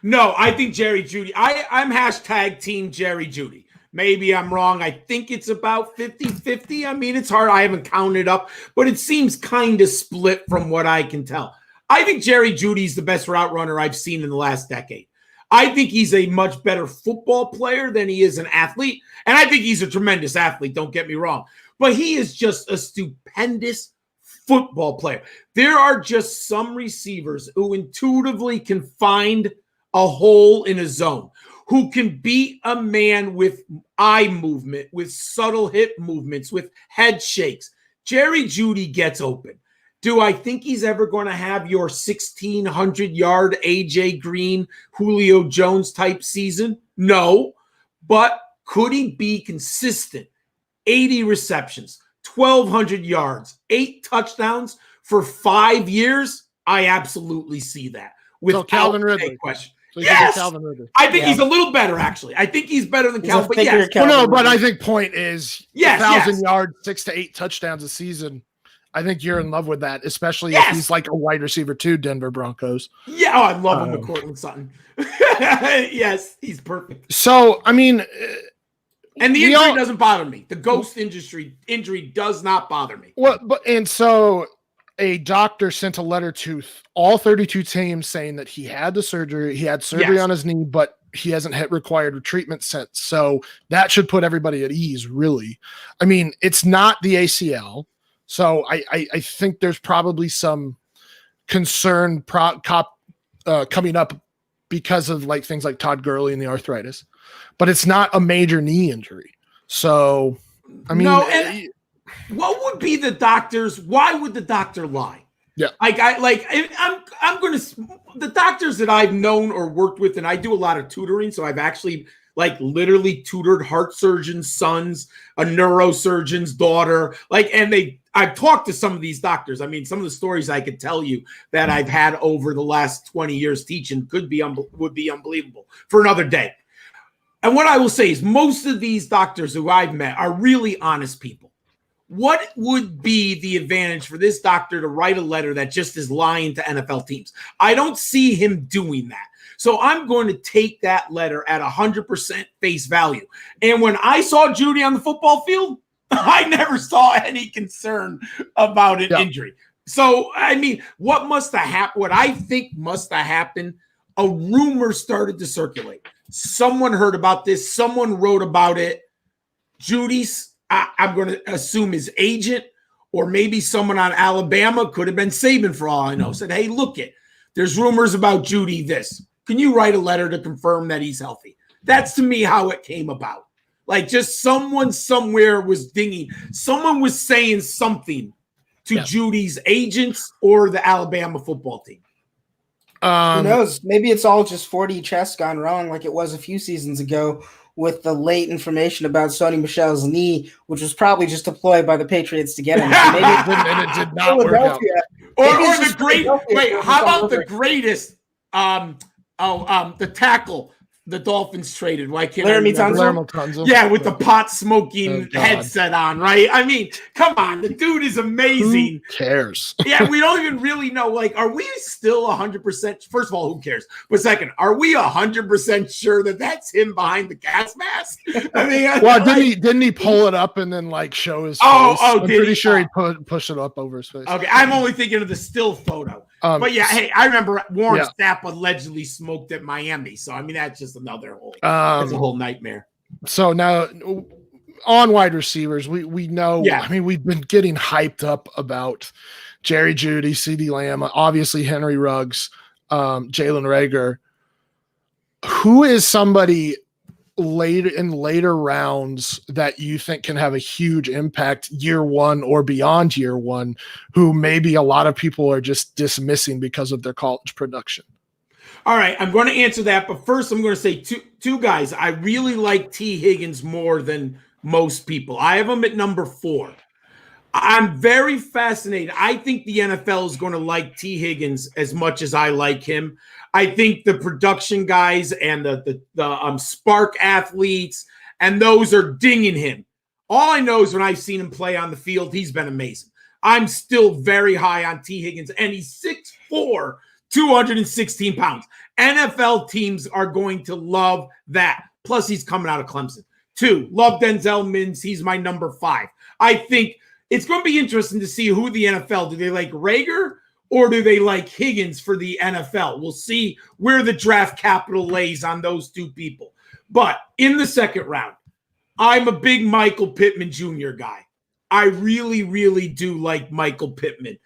No, I think Jerry Jeudy. I'm hashtag team Jerry Jeudy. Maybe I'm wrong. I think it's about 50-50. I mean, it's hard. I haven't counted up, but it seems kind of split from what I can tell. I think Jerry Jeudy's the best route runner I've seen in the last decade. I think he's a much better football player than he is an athlete. And I think he's a tremendous athlete, don't get me wrong. But he is just a stupendous football player. There are just some receivers who intuitively can find a hole in a zone, who can beat a man with eye movement, with subtle hip movements, with head shakes. Jerry Jeudy gets open. Do I think he's ever going to have your 1,600-yard A.J. Green, Julio Jones type season? No. But could he be consistent? 80 receptions, 1,200 yards, 8 touchdowns for 5 years? I absolutely see that. Without Calvin Ridley. Question. So yes, Calvin Ridley. I think he's a little better, actually. I think he's better than Calvin. But yes. Well, no, but I think point is 1,000 yards, 6 to 8 touchdowns a season. I think you're in love with that, especially if he's like a wide receiver too, Denver Broncos. Yeah, I love him, McCourtland Sutton. Yes, he's perfect. So, I mean, and the injury doesn't bother me. The ghost injury does not bother me. Well, so a doctor sent a letter to all 32 teams saying that he had the surgery. He had surgery on his knee, but he hasn't hit required treatment since. So that should put everybody at ease, really. I mean, it's not the ACL. So I think there's probably some concern coming up because of like things like Todd Gurley and the arthritis, but it's not a major knee injury. So, I mean, what would be the doctors? Why would the doctor lie? Yeah. I'm going to, the doctors that I've known or worked with, and I do a lot of tutoring. So I've actually literally tutored heart surgeons' sons, a neurosurgeon's daughter, I've talked to some of these doctors. I mean, some of the stories I could tell you that I've had over the last 20 years teaching would be unbelievable for another day. And what I will say is most of these doctors who I've met are really honest people. What would be the advantage for this doctor to write a letter that just is lying to NFL teams? I don't see him doing that. So I'm going to take that letter at 100% face value. And when I saw Judy on the football field, I never saw any concern about an injury. So, I mean, what I think must have happened, a rumor started to circulate. Someone heard about this. Someone wrote about it. Judy's, I'm going to assume his agent, or maybe someone on Alabama, could have been Saban for all I know, said, hey, there's rumors about Judy this. Can you write a letter to confirm that he's healthy? That's to me how it came about. Just someone somewhere was dinging. Someone was saying something to Judy's agents or the Alabama football team. Who knows? Maybe it's all just 4D chess gone wrong like it was a few seasons ago with the late information about Sony Michel's knee, which was probably just a ploy by the Patriots to get him. So maybe it did not work out. Or the great – wait, how about the greatest the tackle – the Dolphins traded. Why can't Lermo Tunzel? Yeah, with the pot smoking headset on, right? I mean, come on, the dude is amazing. Who cares? Yeah, we don't even really know. Are we still 100%? First of all, who cares? But second, are we 100% sure that that's him behind the gas mask? I mean, didn't he pull it up and then show his face? I'm pretty sure he pushed it up over his face. Okay, I'm only thinking of the still photo. But yeah, hey, I remember Warren Sapp allegedly smoked at Miami. So I mean, that's just another that's a whole nightmare. So now on wide receivers, we know. I mean, we've been getting hyped up about Jerry Jeudy, CeeDee Lamb, obviously Henry Ruggs, Jalen Reagor. Who is somebody later rounds that you think can have a huge impact year one or beyond year one, who maybe a lot of people are just dismissing because of their college production? All right, I'm going to answer that, but first I'm going to say two guys. I really like T. Higgins more than most people. I have him at number 4. I'm very fascinated. I think the NFL is going to like T. Higgins as much as I like him. I think the production guys and the spark athletes and those are dinging him. All I know is when I've seen him play on the field, he's been amazing. I'm still very high on T. Higgins, and he's 6'4", 216 pounds. NFL teams are going to love that. Plus, he's coming out of Clemson. 2, love Denzel Mims. He's my number 5. I think it's going to be interesting to see who the NFL, do they like Reagor or do they like Higgins for the NFL? We'll see where the draft capital lays on those two people. But in the second round, I'm a big Michael Pittman Jr. guy. I really, really do like Michael Pittman.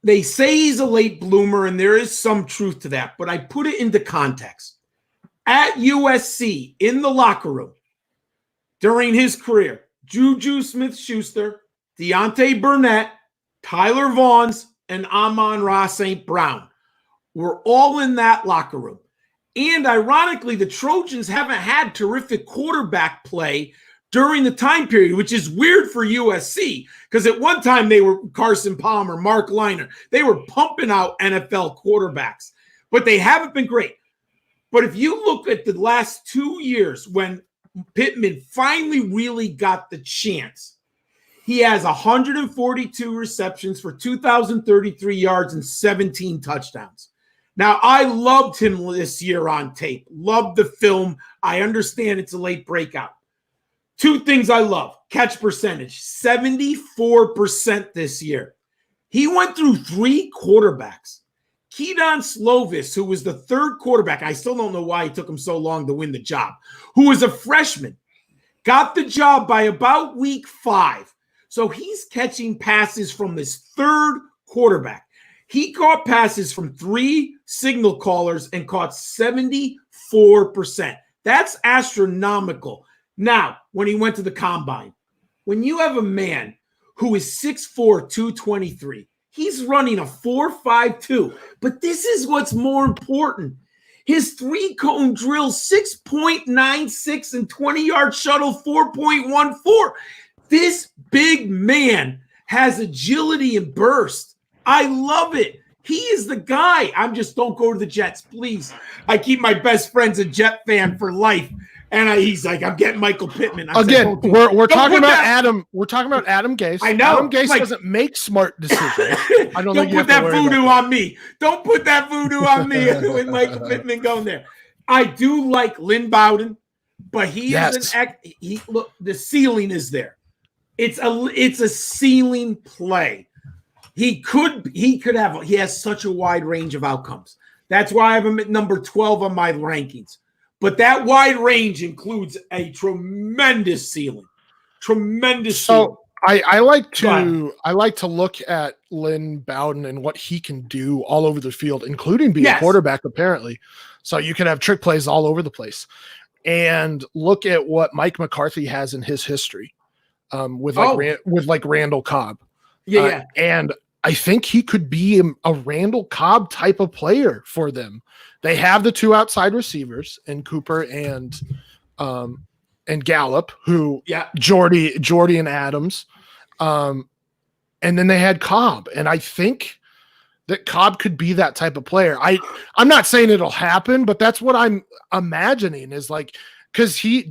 They say he's a late bloomer, and there is some truth to that, but I put it into context. At USC, in the locker room, during his career, Juju Smith-Schuster, Deontay Burnett, Tyler Vaughns, and Amon-Ra St. Brown were all in that locker room. And ironically, the Trojans haven't had terrific quarterback play during the time period, which is weird for USC, because at one time they were Carson Palmer, Mark Leiner. They were pumping out NFL quarterbacks. but they haven't been great. But if you look at the last 2 years when Pittman finally really got the chance, he has 142 receptions for 2,033 yards and 17 touchdowns. Now, I loved him this year on tape. Loved the film. I understand it's a late breakout. Two things I love. Catch percentage, 74% this year. He went through 3 quarterbacks. Keaton Slovis, who was the third quarterback, I still don't know why it took him so long to win the job, who was a freshman, got the job by about week 5. So he's catching passes from his third quarterback. He caught passes from 3 signal callers and caught 74%. That's astronomical. Now, when he went to the combine, when you have a man who is 6'4", 223, he's running a 4.52. But this is what's more important. His 3-cone drill, 6.96 and 20-yard shuttle, 4.14. This big man has agility and burst. I love it. He is the guy. Don't go to the Jets, please. I keep my best friend's a Jet fan for life. And he's like, I'm getting Michael Pittman. Again, we're talking about Adam. We're talking about Adam Gase. I know. Adam Gase doesn't make smart decisions. I don't put that voodoo on me. Don't put that voodoo on me with Michael Pittman going there. I do like Lynn Bowden, but he is look, the ceiling is there. It's a ceiling play. He has such a wide range of outcomes. That's why I have him at number 12 on my rankings. But that wide range includes a tremendous ceiling. Ceiling. I like to look at Lynn Bowden and what he can do all over the field, including being a quarterback, apparently. So you can have trick plays all over the place. And look at what Mike McCarthy has in his history with Randall Cobb. And I think he could be a Randall Cobb type of player for them. They have the 2 outside receivers in Cooper and Gallup, who Jordy and Adams. And then they had Cobb. And I think that Cobb could be that type of player. I'm not saying it'll happen, but that's what I'm imagining is like, because he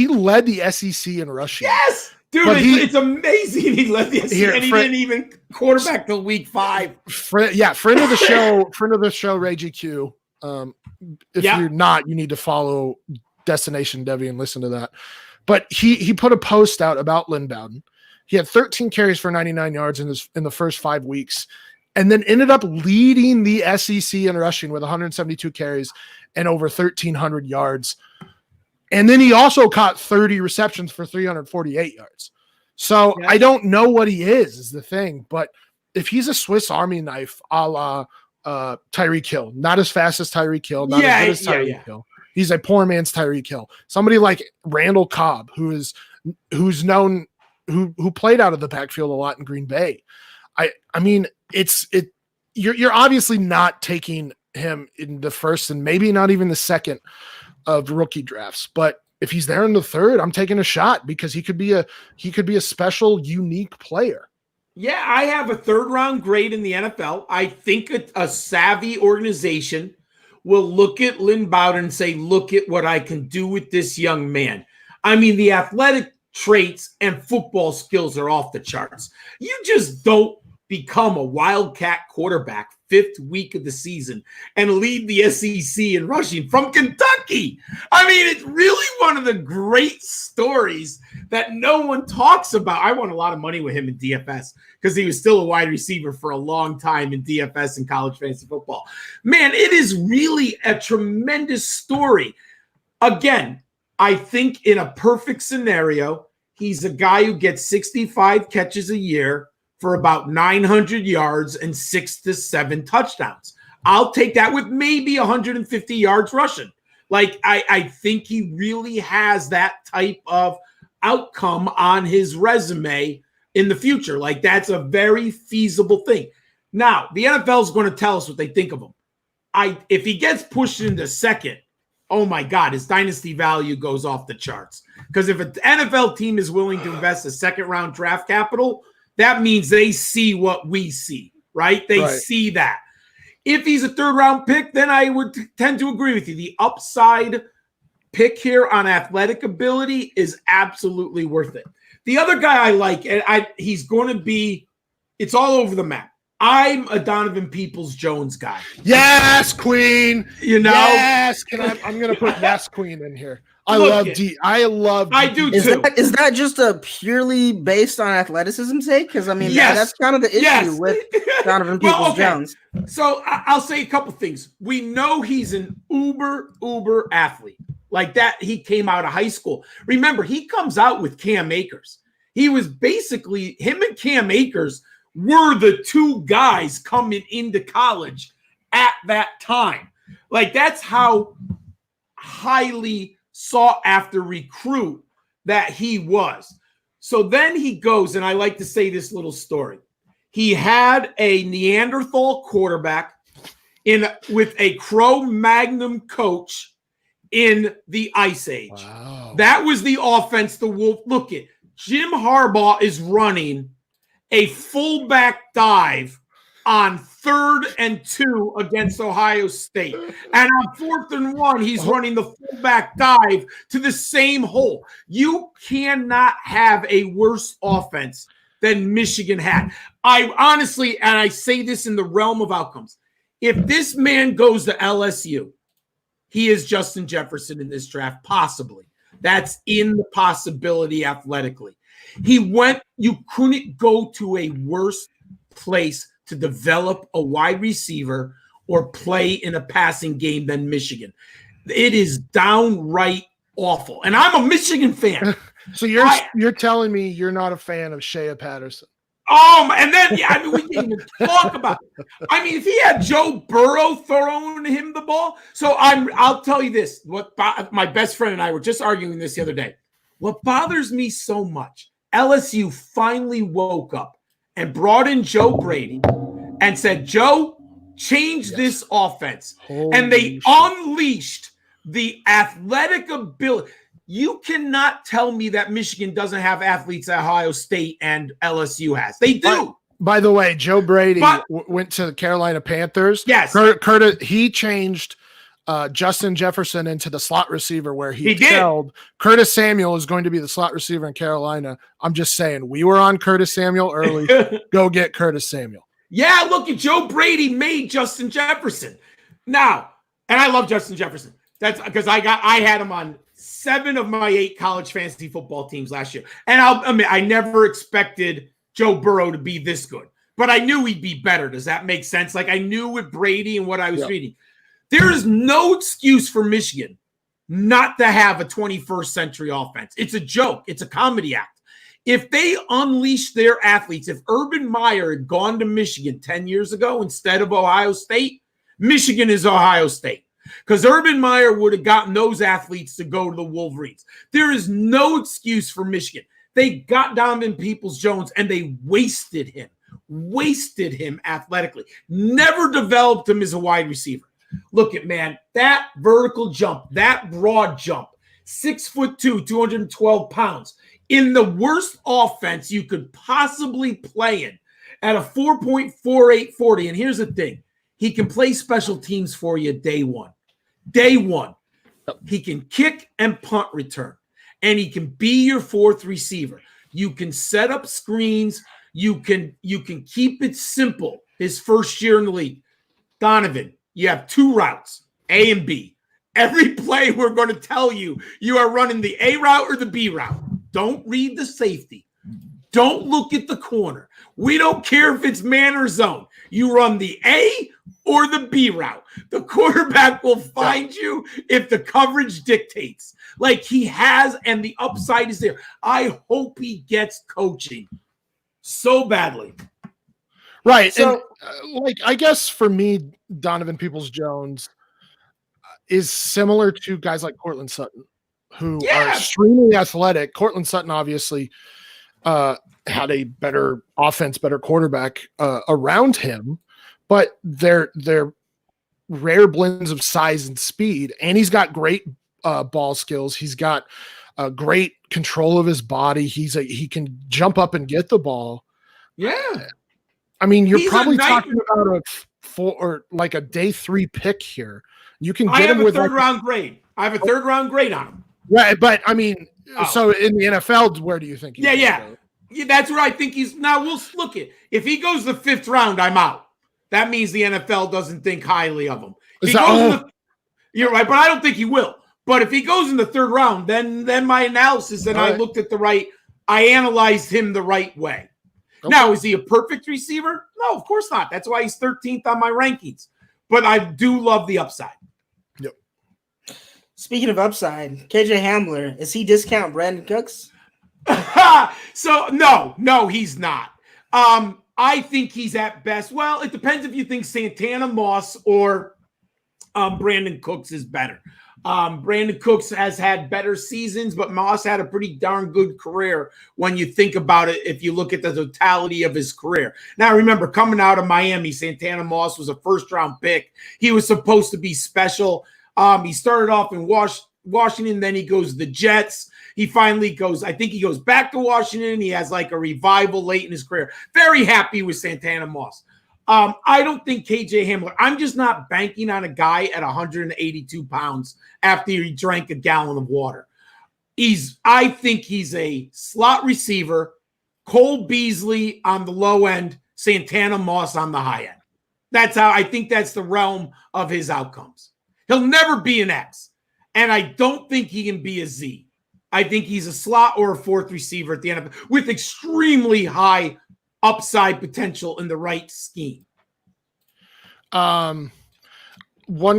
led the SEC in rushing. Yes. Dude, it's amazing. He led the SEC and he didn't even quarterback till week 5. Friend of the show, Ray GQ. If you're not, you need to follow Destination Debbie and listen to that. But he put a post out about Lynn Bowden. He had 13 carries for 99 yards in the first 5 weeks, and then ended up leading the SEC in rushing with 172 carries and over 1,300 yards. And then he also caught 30 receptions for 348 yards. So I don't know what he is the thing. But if he's a Swiss Army knife a la Tyreek Hill, not as fast as Tyreek Hill, not as good as Tyreek Hill. He's a poor man's Tyreek Hill. Somebody like Randall Cobb, who's known, who played out of the backfield a lot in Green Bay. I mean, you're obviously not taking him in the first and maybe not even the second of rookie drafts, but if he's there in the third, I'm taking a shot because he could be a special, unique player. Yeah, I have a 3rd round grade in the NFL. I think a savvy organization will look at Lynn Bowden and say, look at what I can do with this young man. I mean, the athletic traits and football skills are off the charts. You just don't become a Wildcat quarterback 5th week of the season and lead the SEC in rushing from Kentucky. I mean, it's really one of the great stories that no one talks about. I won a lot of money with him in DFS because he was still a wide receiver for a long time in DFS and college fantasy football. Man, it is really a tremendous story. Again, I think in a perfect scenario, he's a guy who gets 65 catches a year for about 900 yards and 6 to 7 touchdowns. I'll take that with maybe 150 yards rushing. Like, I think he really has that type of outcome on his resume in the future. Like, that's a very feasible thing. Now, the NFL is going to tell us what they think of him. If he gets pushed into second, oh my God, his dynasty value goes off the charts. Because if an NFL team is willing to invest a 2nd-round draft capital, that means they see what we see, right? They see that. If he's a third-round pick, then I would tend to agree with you. The upside pick here on athletic ability is absolutely worth it. The other guy I like, and he's going to be, it's all over the map. I'm a Donovan Peoples-Jones guy. Yes, Queen. Yes. I'm going to put yes, Queen in here. I love D. I do is too. Is that just a purely based on athleticism sake? Because I mean, that's kind of the issue with Donovan Peoples-Jones. So I'll say a couple things. We know he's an uber athlete. Like that, he came out of high school. Remember, he comes out with Cam Akers. He was basically, him and Cam Akers were the two guys coming into college at that time. Like, that's how highly sought after recruit that he was. So then he goes, and I like to say this little story. He had a Neanderthal quarterback with a Cro-Magnon coach in the Ice Age. Wow. That was the offense the Wolf. Look at Jim Harbaugh is running a fullback dive on 3rd and 2 against Ohio State. And on 4th and 1, he's running the fullback dive to the same hole. You cannot have a worse offense than Michigan had. I honestly, and I say this in the realm of outcomes, if this man goes to LSU, he is Justin Jefferson in this draft, possibly. That's in the possibility athletically. You couldn't go to a worse place to develop a wide receiver or play in a passing game than Michigan. It is downright awful. And I'm a Michigan fan. So you're telling me you're not a fan of Shea Patterson? And then we didn't even talk about it. I mean, if he had Joe Burrow throwing him the ball, I'll tell you this. What my best friend and I were just arguing this the other day. What bothers me so much, LSU finally woke up and brought in Joe Brady and said, Joe, change this offense. And they unleashed the athletic ability. You cannot tell me that Michigan doesn't have athletes that Ohio State and LSU has. They do. By the way, Joe Brady went to the Carolina Panthers. Yes. He changed Justin Jefferson into the slot receiver where he did. Curtis Samuel is going to be the slot receiver in Carolina. I'm just saying, we were on Curtis Samuel early. Go get Curtis Samuel. Yeah, look at Joe Brady made Justin Jefferson. Now, and I love Justin Jefferson. That's because I had him on 7 of my 8 college fantasy football teams last year. And I'll admit, I never expected Joe Burrow to be this good, but I knew he'd be better. Does that make sense? Like, I knew with Brady and what I was reading. There is no excuse for Michigan not to have a 21st century offense. It's a joke. It's a comedy act. If they unleash their athletes, if Urban Meyer had gone to Michigan 10 years ago instead of Ohio State, Michigan is Ohio State. Because Urban Meyer would have gotten those athletes to go to the Wolverines. There is no excuse for Michigan. They got Donovan Peoples-Jones and they wasted him athletically. Never developed him as a wide receiver. Look at, man, that vertical jump, that broad jump, 6'2", 212 pounds, in the worst offense you could possibly play in at a 4.48 40. And here's the thing. He can play special teams for you day one. Day one. He can kick and punt return. And he can be your 4th receiver. You can set up screens. You can keep it simple his first year in the league. Donovan, you have 2 routes, A and B. Every play we're going to tell you, you are running the A route or the B route. Don't read the safety. Don't look at the corner. We don't care if it's man or zone. You run the A or the B route. The quarterback will find you if the coverage dictates. Like he has, and the upside is there. I hope he gets coaching so badly. Right. So, and I guess for me, Donovan Peoples-Jones is similar to guys like Cortland Sutton, who are extremely athletic. Cortland Sutton obviously had a better offense, better quarterback around him, but they're rare blends of size and speed, and he's got great ball skills. He's got great control of his body. He can jump up and get the ball. Yeah. I mean, you're probably talking about or like a day 3 pick here. You can get I have him a with third round grade. I have a third round grade on him. Right, but I mean, so in the NFL, where do you think? Yeah, that's where I think he's. Now we'll look at if he goes the 5th round, I'm out. That means the NFL doesn't think highly of him. You're right, but I don't think he will. But if he goes in the 3rd round, then my analysis and I looked at I analyzed him the right way. Okay. Now, is he a perfect receiver? No, of course not. That's why he's 13th on my rankings. But I do love the upside. Yep. Speaking of upside, KJ Hamler, is he discount Brandon Cooks? So no, he's not. I think he's at best. Well, it depends if you think Santana Moss or Brandon Cooks is better. Brandon Cooks has had better seasons, but Moss had a pretty darn good career when you think about it, if you look at the totality of his career. Now, remember, coming out of Miami, Santana Moss was a 1st-round pick. He was supposed to be special. He started off in Washington, then he goes to the Jets. He finally goes, I think he goes back to Washington. He has like a revival late in his career. Very happy with Santana Moss. I don't think KJ Hamler, I'm just not banking on a guy at 182 pounds after he drank a gallon of water. I think he's a slot receiver, Cole Beasley on the low end, Santana Moss on the high end. That's how I think that's the realm of his outcomes. He'll never be an X, and I don't think he can be a Z. I think he's a slot or a 4th receiver at the end of it with extremely high upside potential in the right scheme. One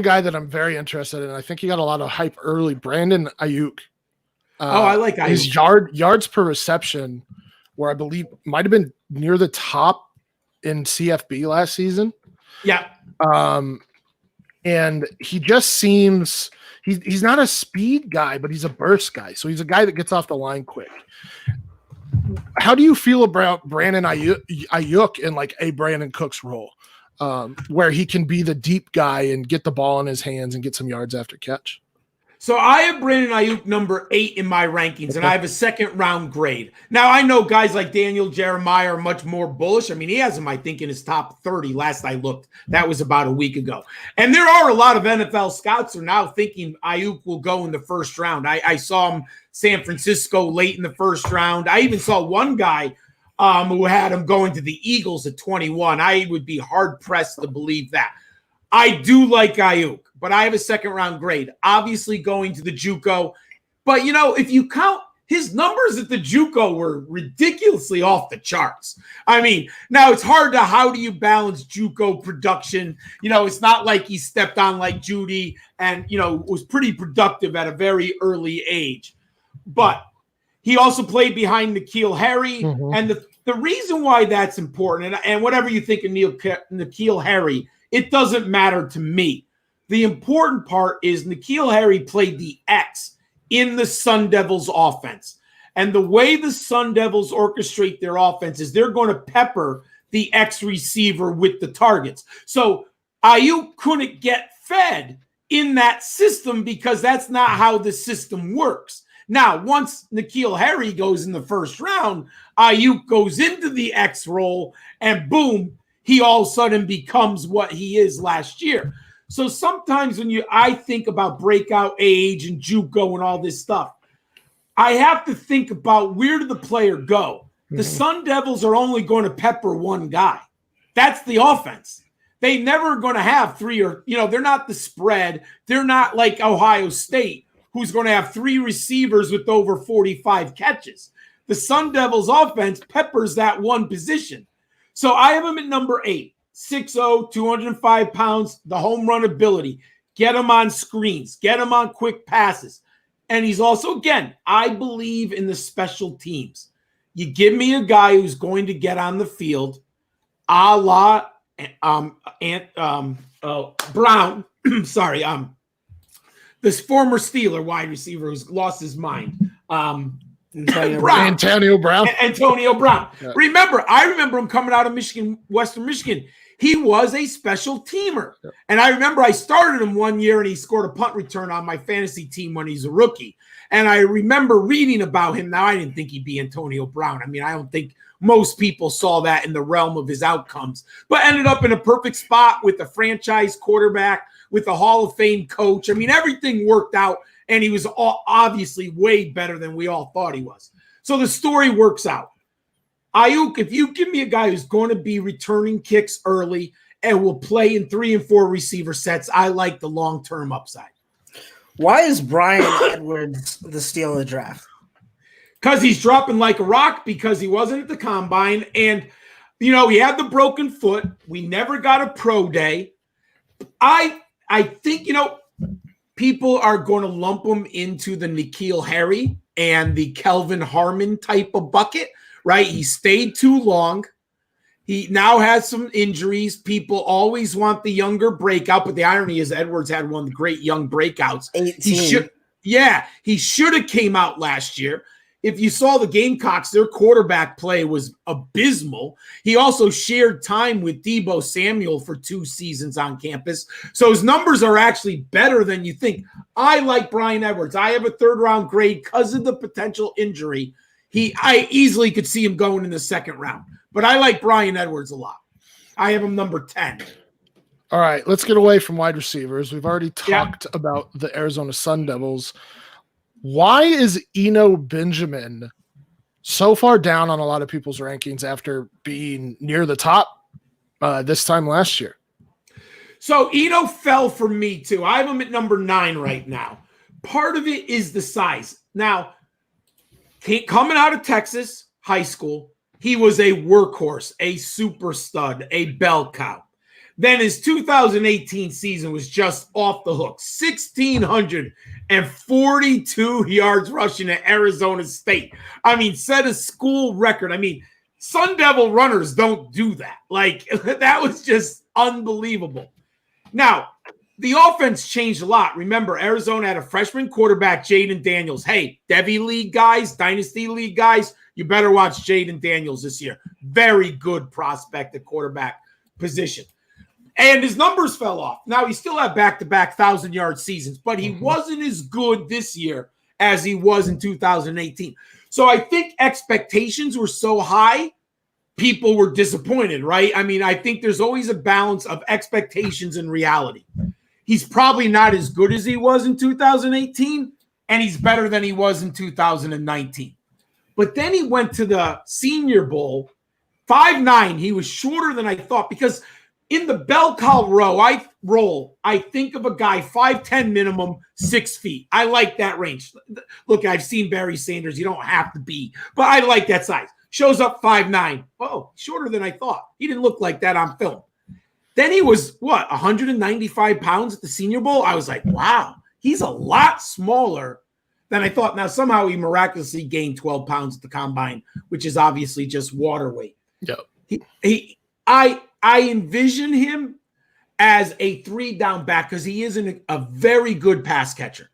guy that I'm very interested in, I think he got a lot of hype early, Brandon Ayuk. I like Ayuk. His yards per reception, where I believe might have been near the top in CFB last season. Yeah. And he just seems he's not a speed guy, but he's a burst guy. So he's a guy that gets off the line quick. How do you feel about Brandon Ayuk in like a Brandon Cooks role, where he can be the deep guy and get the ball in his hands and get some yards after catch? So I have Brandon Ayuk number 8 in my rankings, and I have a 2nd round grade. Now, I know guys like Daniel Jeremiah are much more bullish. I mean, he has him, I think, in his top 30 last I looked. That was about a week ago. And there are a lot of NFL scouts who are now thinking Ayuk will go in the 1st round. I saw him San Francisco late in the 1st round. I even saw one guy who had him going to the Eagles at 21. I would be hard-pressed to believe that. I do like Ayuk, but I have a 2nd round grade, obviously going to the JUCO. But, if you count his numbers at the JUCO were ridiculously off the charts. I mean, now it's hard how do you balance JUCO production? It's not like he stepped on like Judy and, was pretty productive at a very early age. But he also played behind N'Keal Harry. Mm-hmm. And the reason why that's important, and whatever you think of N'Keal Harry, it doesn't matter to me. The important part is N'Keal Harry played the X in the Sun Devils offense. And the way the Sun Devils orchestrate their offense is they're going to pepper the X receiver with the targets. So Ayuk couldn't get fed in that system because that's not how the system works. Now, once N'Keal Harry goes in the 1st round, Ayuk goes into the X role, and boom, he all of a sudden becomes what he is last year. So sometimes when I think about breakout age and JUCO and all this stuff, I have to think about where did the player go? Mm-hmm. The Sun Devils are only going to pepper one guy. That's the offense. They never going to have 3 or, they're not the spread. They're not like Ohio State, who's going to have 3 receivers with over 45 catches. The Sun Devils offense peppers that one position. So I have him at number 8, 6'0", 205 pounds, the home run ability. Get him on screens. Get him on quick passes. And he's also, again, I believe in the special teams. You give me a guy who's going to get on the field, a la Brown. Sorry, this former Steeler wide receiver who's lost his mind. Antonio Brown. Yeah. I remember him coming out of Michigan, Western Michigan. He was a special teamer. Yeah. And I remember I started him one year and he scored a punt return on my fantasy team when he's a rookie. And I remember reading about him. Now, I didn't think he'd be Antonio Brown. I mean, I don't think most people saw that in the realm of his outcomes, but ended up in a perfect spot with a franchise quarterback, with a Hall of Fame coach. I mean, everything worked out, and he was obviously way better than we all thought he was. So the story works out. Ayuk, if you give me a guy who's going to be returning kicks early and will play in 3 and 4 receiver sets, I like the long-term upside. Why is Brian Edwards the steal of the draft? Because he's dropping like a rock, because he wasn't at the combine. And, he had the broken foot. We never got a pro day. I think, people are going to lump him into the N'Keal Harry and the Kelvin Harmon type of bucket, right? He stayed too long. He now has some injuries. People always want the younger breakout, but the irony is Edwards had one of the great young breakouts. 18. He should have came out last year. If you saw the Gamecocks, their quarterback play was abysmal. He also shared time with Deebo Samuel for 2 seasons on campus. So his numbers are actually better than you think. I like Brian Edwards. I have a 3rd-round grade because of the potential injury. I easily could see him going in the 2nd round. But I like Brian Edwards a lot. I have him number 10. All right, let's get away from wide receivers. We've already talked about the Arizona Sun Devils. Why is Eno Benjamin so far down on a lot of people's rankings after being near the top this time last year? So Eno fell for me too. I have him at number 9 right now. Part of it is the size. Now, coming out of Texas high school, he was a workhorse, a super stud, a bell cow. Then his 2018 season was just off the hook. 1,642 yards rushing at Arizona State. I mean, set a school record. I mean, Sun Devil runners don't do that. Like, that was just unbelievable. Now, the offense changed a lot. Remember, Arizona had a freshman quarterback, Jaden Daniels. Hey, Devy League guys, Dynasty League guys, you better watch Jaden Daniels this year. Very good prospect at quarterback position. And his numbers fell off. Now, he still had back-to-back 1,000-yard seasons, but he wasn't as good this year as he was in 2018. So I think expectations were so high, people were disappointed, right? I mean, I think there's always a balance of expectations and reality. He's probably not as good as he was in 2018, and he's better than he was in 2019. But then he went to the Senior Bowl, 5'9". He was shorter than I thought, because – in the bell cow roll, I think of a guy 5'10" minimum, 6 feet. I like that range. Look, I've seen Barry Sanders. You don't have to be, but I like that size. Shows up 5'9". Oh, shorter than I thought. He didn't look like that on film. Then he was, 195 pounds at the Senior Bowl? I was like, wow, he's a lot smaller than I thought. Now, somehow he miraculously gained 12 pounds at the combine, which is obviously just water weight. Yep. I envision him as a 3-down back because he is a very good pass catcher.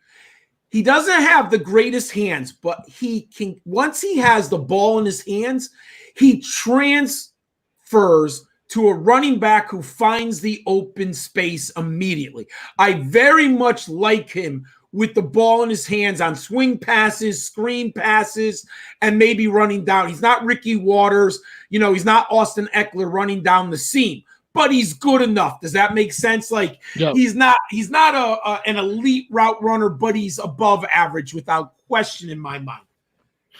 He doesn't have the greatest hands, but he can, once he has the ball in his hands, he transfers to a running back who finds the open space immediately. I very much like him with the ball in his hands on swing passes, screen passes, and maybe running down. He's not Ricky Waters. He's not Austin Eckler running down the seam, but he's good enough. Does that make sense? Like, he's not an elite route runner, but he's above average without question in my mind.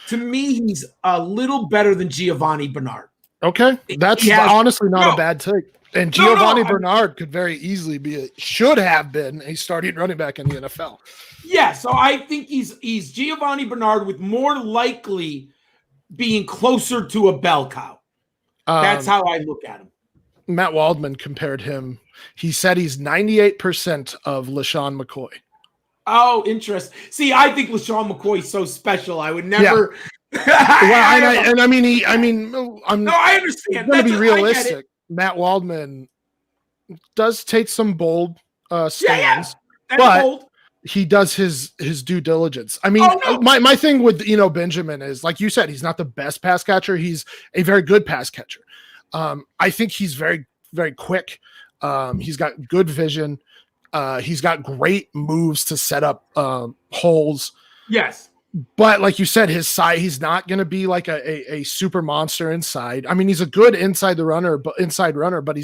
To me, he's a little better than Giovanni Bernard. Okay. That's honestly not a bad take. And Giovanni Bernard could very easily should have been a starting running back in the NFL. Yeah, so I think he's Giovanni Bernard with more likely being closer to a bell cow. That's how I look at him. Matt Waldman compared him. He said he's 98% of LaShawn McCoy. Oh, interesting. See, I think LaShawn McCoy is so special. I would never. Yeah. I understand. I'm going to be realistic. Matt Waldman does take some bold stands, but bold. He does his due diligence. I mean, my thing with Benjamin is, like you said, he's not the best pass catcher. He's a very good pass catcher. I think he's very, very quick. He's got good vision. He's got great moves to set up holes. Yes. But like you said, his side, he's not going to be like a super monster inside. I mean, he's a good inside runner, but he's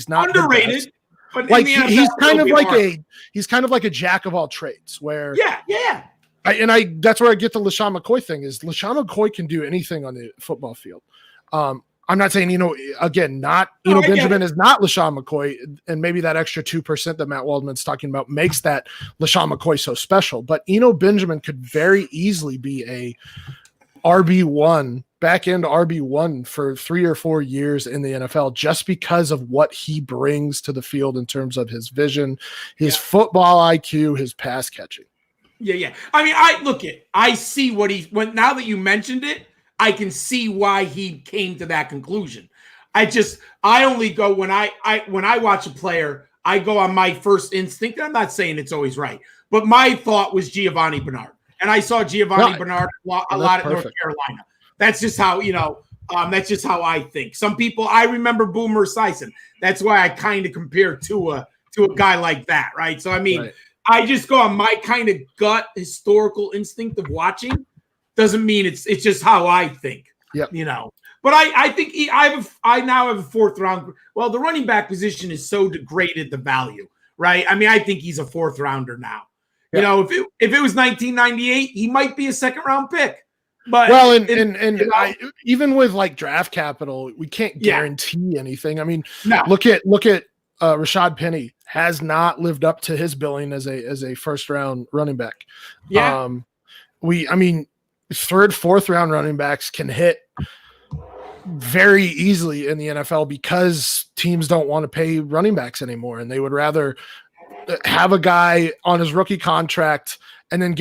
not underrated. But like he's kind of like a jack of all trades. Where that's where I get the LaShawn McCoy thing. Is LaShawn McCoy can do anything on the football field. I'm not saying, Benjamin is not LaShawn McCoy, and maybe that extra 2% that Matt Waldman's talking about makes that LaShawn McCoy so special. But Benjamin could very easily be a RB1, back end RB1 for 3 or 4 years in the NFL, just because of what he brings to the field in terms of his vision, his football IQ, his pass catching. Yeah. I mean, I see now that you mentioned it, I can see why he came to that conclusion. I only go when I watch a player, I go on my first instinct. I'm not saying it's always right, but my thought was Giovanni Bernard. And I saw Giovanni Bernard a lot at North Carolina. That's just how, that's just how I think. Some people, I remember Boomer Esiason. That's why I kind of compare to a guy like that, right? So, I mean, I just go on my kind of gut historical instinct of watching. Doesn't mean it's just how I think, But I think I now have a 4th round. Well, the running back position is so degraded the value, right? I mean, I think he's a 4th rounder now. Yeah. If it was 1998, he might be a 2nd round pick. But even with like draft capital, we can't guarantee anything. I mean, look at Rashad Penny has not lived up to his billing as a 1st round running back. Yeah. 3rd, 4th round running backs can hit very easily in the NFL because teams don't want to pay running backs anymore, and they would rather have a guy on his rookie contract and then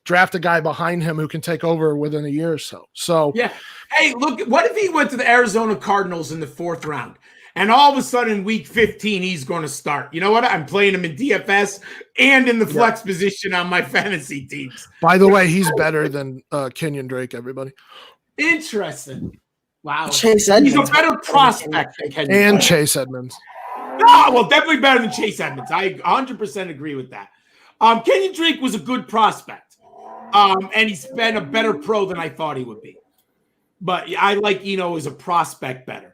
draft a guy behind him who can take over within a year or so. So hey, look, what if he went to the Arizona Cardinals in the 4th round? And all of a sudden, week 15, he's going to start. You know what? I'm playing him in DFS and in the flex position on my fantasy teams. By the way, he's better than Kenyon Drake, everybody. Interesting. Wow. Chase Edmonds. He's a better prospect than Kenyon and Drake. Chase Edmonds. No, well, definitely better than Chase Edmonds. I 100% agree with that. Kenyon Drake was a good prospect. And he's been a better pro than I thought he would be. But I like as a prospect better.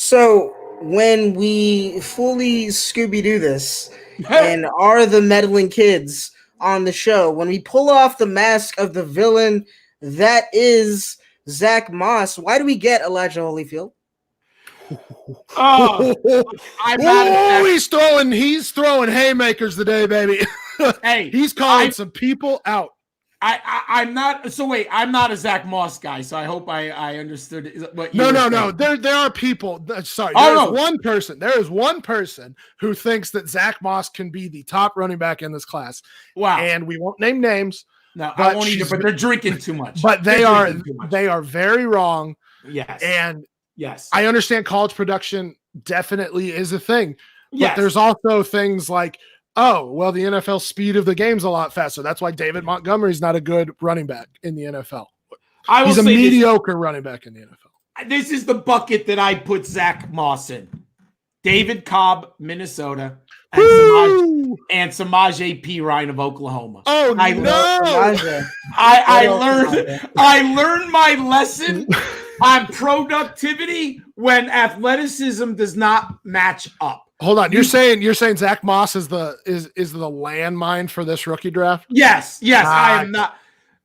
So when we fully Scooby-Doo this and are the meddling kids on the show, when we pull off the mask of the villain that is Zach Moss, why do we get Elijah Holyfield? He's throwing haymakers today, baby. Hey, he's calling some people out. I'm not. So wait, I'm not a Zach Moss guy. So I hope I understood what you. No. There are people. Sorry, there is one person who thinks that Zach Moss can be the top running back in this class. Wow. And we won't name names. No, I won't either. But they're drinking too much. But they are very wrong. Yes. And yes, I understand college production definitely is a thing. But there's also things like, oh, well, the NFL speed of the game's a lot faster. That's why David Montgomery's not a good running back in the NFL. He's a mediocre running back in the NFL. This is the bucket that I put Zach Moss in. David Cobb, Minnesota, and Samaje Perine of Oklahoma. Oh, I learned my lesson on productivity when athleticism does not match up. Hold on, you're saying Zach Moss is the landmine for this rookie draft? Yes, I am not.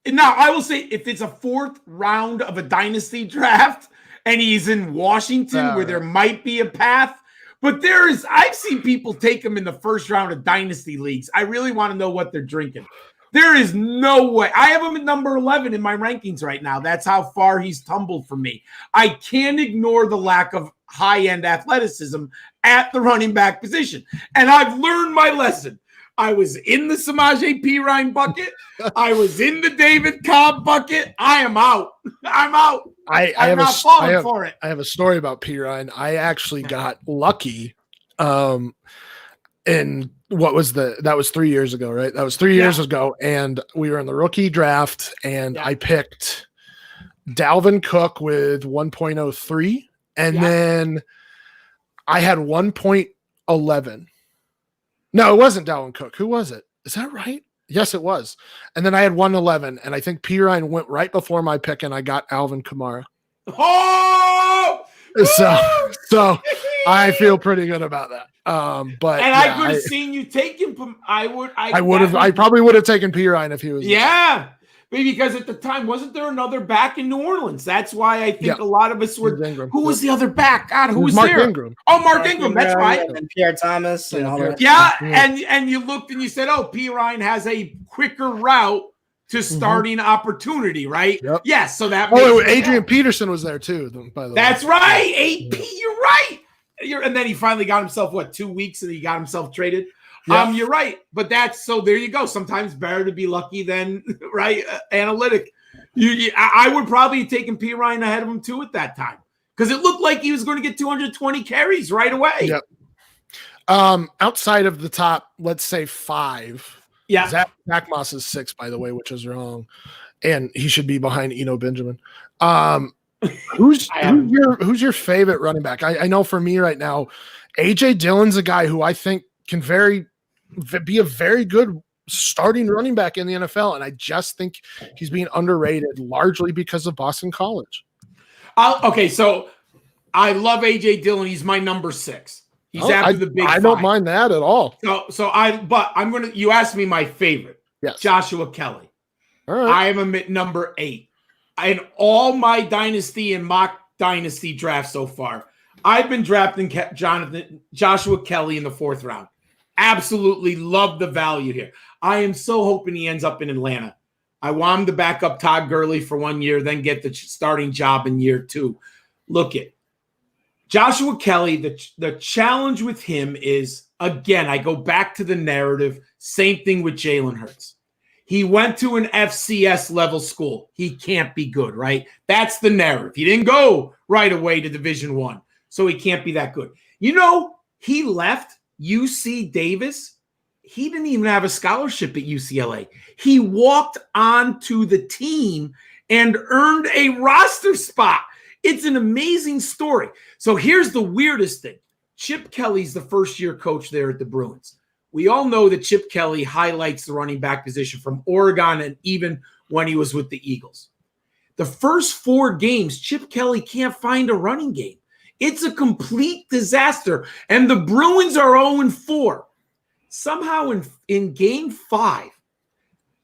Now I will say if it's a 4th round of a dynasty draft and he's in Washington where there might be a path, but I've seen people take him in the 1st round of dynasty leagues. I really want to know what they're drinking. There is no way. I have him at number 11 in my rankings right now. That's how far he's tumbled for me. I can't ignore the lack of high-end athleticism at the running back position. And I've learned my lesson. I was in the Samaje Perine bucket. I was in the David Cobb bucket. I am out. I'm out. I'm not falling for it. I have a story about Perine. I actually got lucky. And that was 3 years ago, right? That was 3 years ago. And we were in the rookie draft and I picked Dalvin Cook with 1.03. And then I had 1.11. No, it wasn't Dalvin Cook. Who was it? Is that right? Yes, it was. And then I had 111, and I think P. Ryan went right before my pick, and I got Alvin Kamara. Oh! So I feel pretty good about that. But I could have seen you take him from. I probably would have taken P. Ryan if he was. Yeah. Because at the time, wasn't there another back in New Orleans? That's why I think a lot of us were. Who was the other back? God, who was Mark there? Ingram. Oh, Mark Ingram. That's right. And Pierre Thomas and all that. Yeah, and you looked and you said, "Oh, P. Ryan has a quicker route to starting opportunity, right?" Yep. Yes. So that. Adrian Peterson was there too. By the way, that's right. AP. You're right. And then he finally got himself 2 weeks, and he got himself traded. Yeah. You're right, but that's so. There you go. Sometimes better to be lucky than right analytic. I would probably have taken P. Ryan ahead of him too at that time because it looked like he was going to get 220 carries right away. Yep. Outside of the top, let's say 5. Yeah. Zach Moss is 6, by the way, which is wrong, and he should be behind Eno Benjamin. Who's your favorite running back? I know for me right now, AJ Dillon's a guy who I think can be a very good starting running back in the NFL, and I just think he's being underrated largely because of Boston College. Okay, so I love AJ Dillon. He's my number 6. He's after the big. I don't mind that at all. But I'm gonna. You asked me my favorite. Yes, Joshua Kelly. All right, I am him at number 8. In all my dynasty and mock dynasty drafts so far, I've been drafting Joshua Kelly in the 4th round. Absolutely love the value here. I am so hoping he ends up in Atlanta. I want him to back up Todd Gurley for 1 year, then get the starting job in year 2. Look at Joshua Kelly. The challenge with him is, again, I go back to the narrative. Same thing with Jalen Hurts. He went to an FCS level school. He can't be good, right? That's the narrative. He didn't go right away to Division I, so he can't be that good. He left UC Davis. He didn't even have a scholarship at UCLA. He walked onto the team and earned a roster spot. It's an amazing story. So here's the weirdest thing. Chip Kelly's the first-year coach there at the Bruins. We all know that Chip Kelly highlights the running back position from Oregon and even when he was with the Eagles. The first 4 games, Chip Kelly can't find a running game. It's a complete disaster. And the Bruins are 0-4. Somehow in game 5,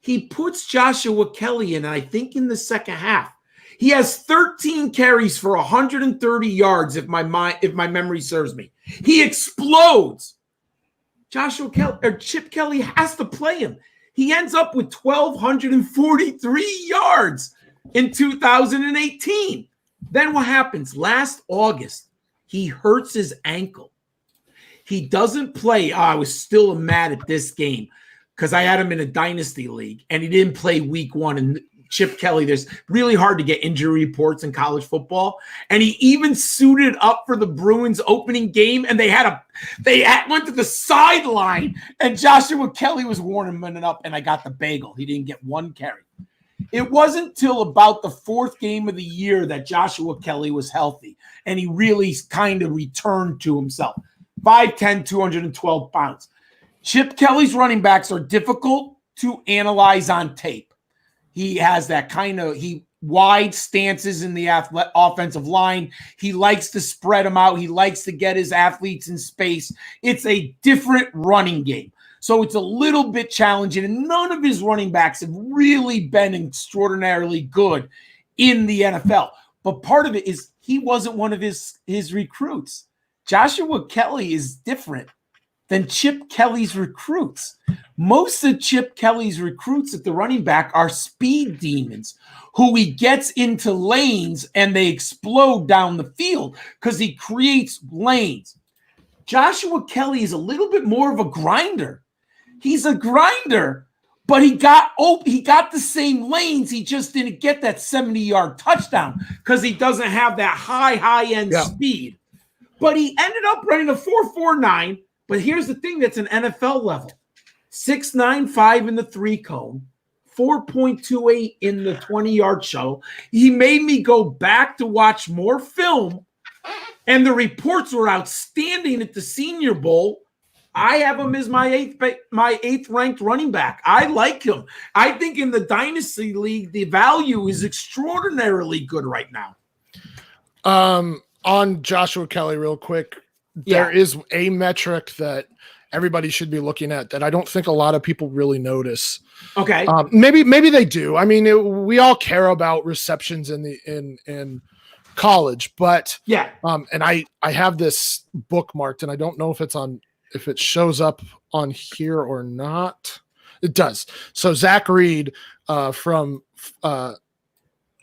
he puts Joshua Kelly in, I think in the second half. He has 13 carries for 130 yards, if my memory serves me. He explodes. Chip Kelly has to play him. He ends up with 1,243 yards in 2018. Then what happens? Last August, he hurts his ankle. He doesn't play. I was still mad at this game because I had him in a dynasty league, and he didn't play week 1. And Chip Kelly, there's really hard to get injury reports in college football. And he even suited up for the Bruins opening game, and they went to the sideline, and Joshua Kelly was warming it up, and I got the bagel. He didn't get 1 carry. It wasn't till about the 4th game of the year that Joshua Kelly was healthy, and he really kind of returned to himself. 5'10", 212 pounds. Chip Kelly's running backs are difficult to analyze on tape. He has that kind of wide stances in the offensive line. He likes to spread them out. He likes to get his athletes in space. It's a different running game. So it's a little bit challenging, and none of his running backs have really been extraordinarily good in the NFL. But part of it is he wasn't one of his recruits. Joshua Kelly is different than Chip Kelly's recruits. Most of Chip Kelly's recruits at the running back are speed demons who he gets into lanes and they explode down the field because he creates lanes. Joshua Kelly is a little bit more of a grinder. He's a grinder, but he got the same lanes. He just didn't get that 70-yard touchdown because he doesn't have that high-end speed. But he ended up running a 4.49. But here's the thing that's an NFL level. 6.95 in the 3-cone, 4.28 in the 20-yard shuttle. He made me go back to watch more film, and the reports were outstanding at the Senior Bowl. I have him as my eighth ranked running back. I like him. I think in the Dynasty League, the value is extraordinarily good right now. On Joshua Kelly, real quick, there is a metric that everybody should be looking at that I don't think a lot of people really notice. Okay. Maybe they do. I mean, we all care about receptions in college, but and I have this bookmarked, and I don't know if it shows up on here or not. It does. So Zach Reed from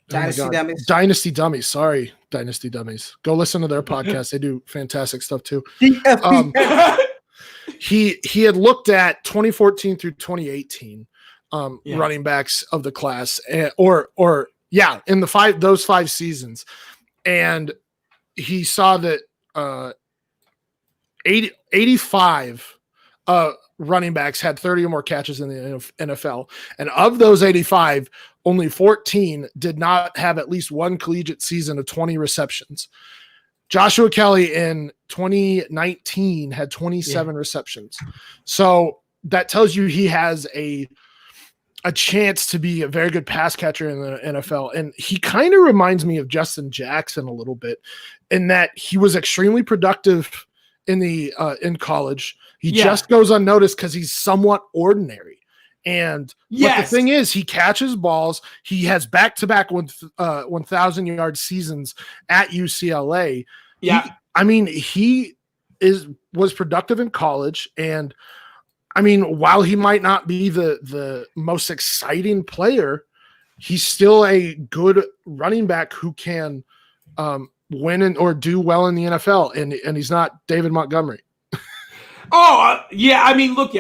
Dynasty Dummies. Sorry, Dynasty Dummies. Go listen to their podcast. They do fantastic stuff too. He had looked at 2014 through 2018 running backs of the class, in those 5 seasons, and he saw that 85 running backs had 30 or more catches in the NFL, and of those 85, only 14 did not have at least one collegiate season of 20 receptions. Joshua Kelly in 2019 had 27 receptions. So that tells you he has a chance to be a very good pass catcher in the NFL. And he kind of reminds me of Justin Jackson a little bit in that he was extremely productive in college. He just goes unnoticed because he's somewhat ordinary. And but the thing is, he catches balls. He has back-to-back 1,000-yard seasons at UCLA. He was productive in college, and I mean, while he might not be the most exciting player, he's still a good running back who can win or do well in the NFL, and he's not David Montgomery. I mean, look, he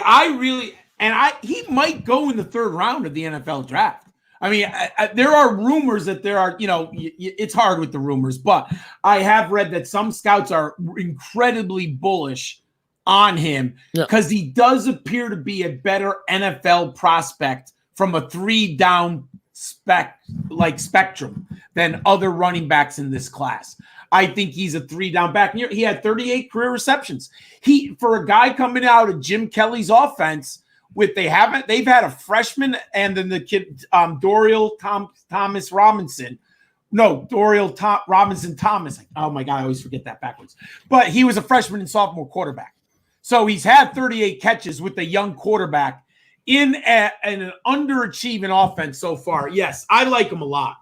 might go in the 3rd round of the NFL draft. I mean, there are rumors that there are, it's hard with the rumors, but I have read that some scouts are incredibly bullish on him because he does appear to be a better NFL prospect from a 3-down spectrum than other running backs in this class. I think he's a 3-down back. He had 38 career receptions. For a guy coming out of Jim Kelly's offense, they've had a freshman and then the kid Dorial Robinson Thomas. Oh my God, I always forget that backwards. But he was a freshman and sophomore quarterback. So he's had 38 catches with a young quarterback in an underachieving offense so far. Yes, I like him a lot.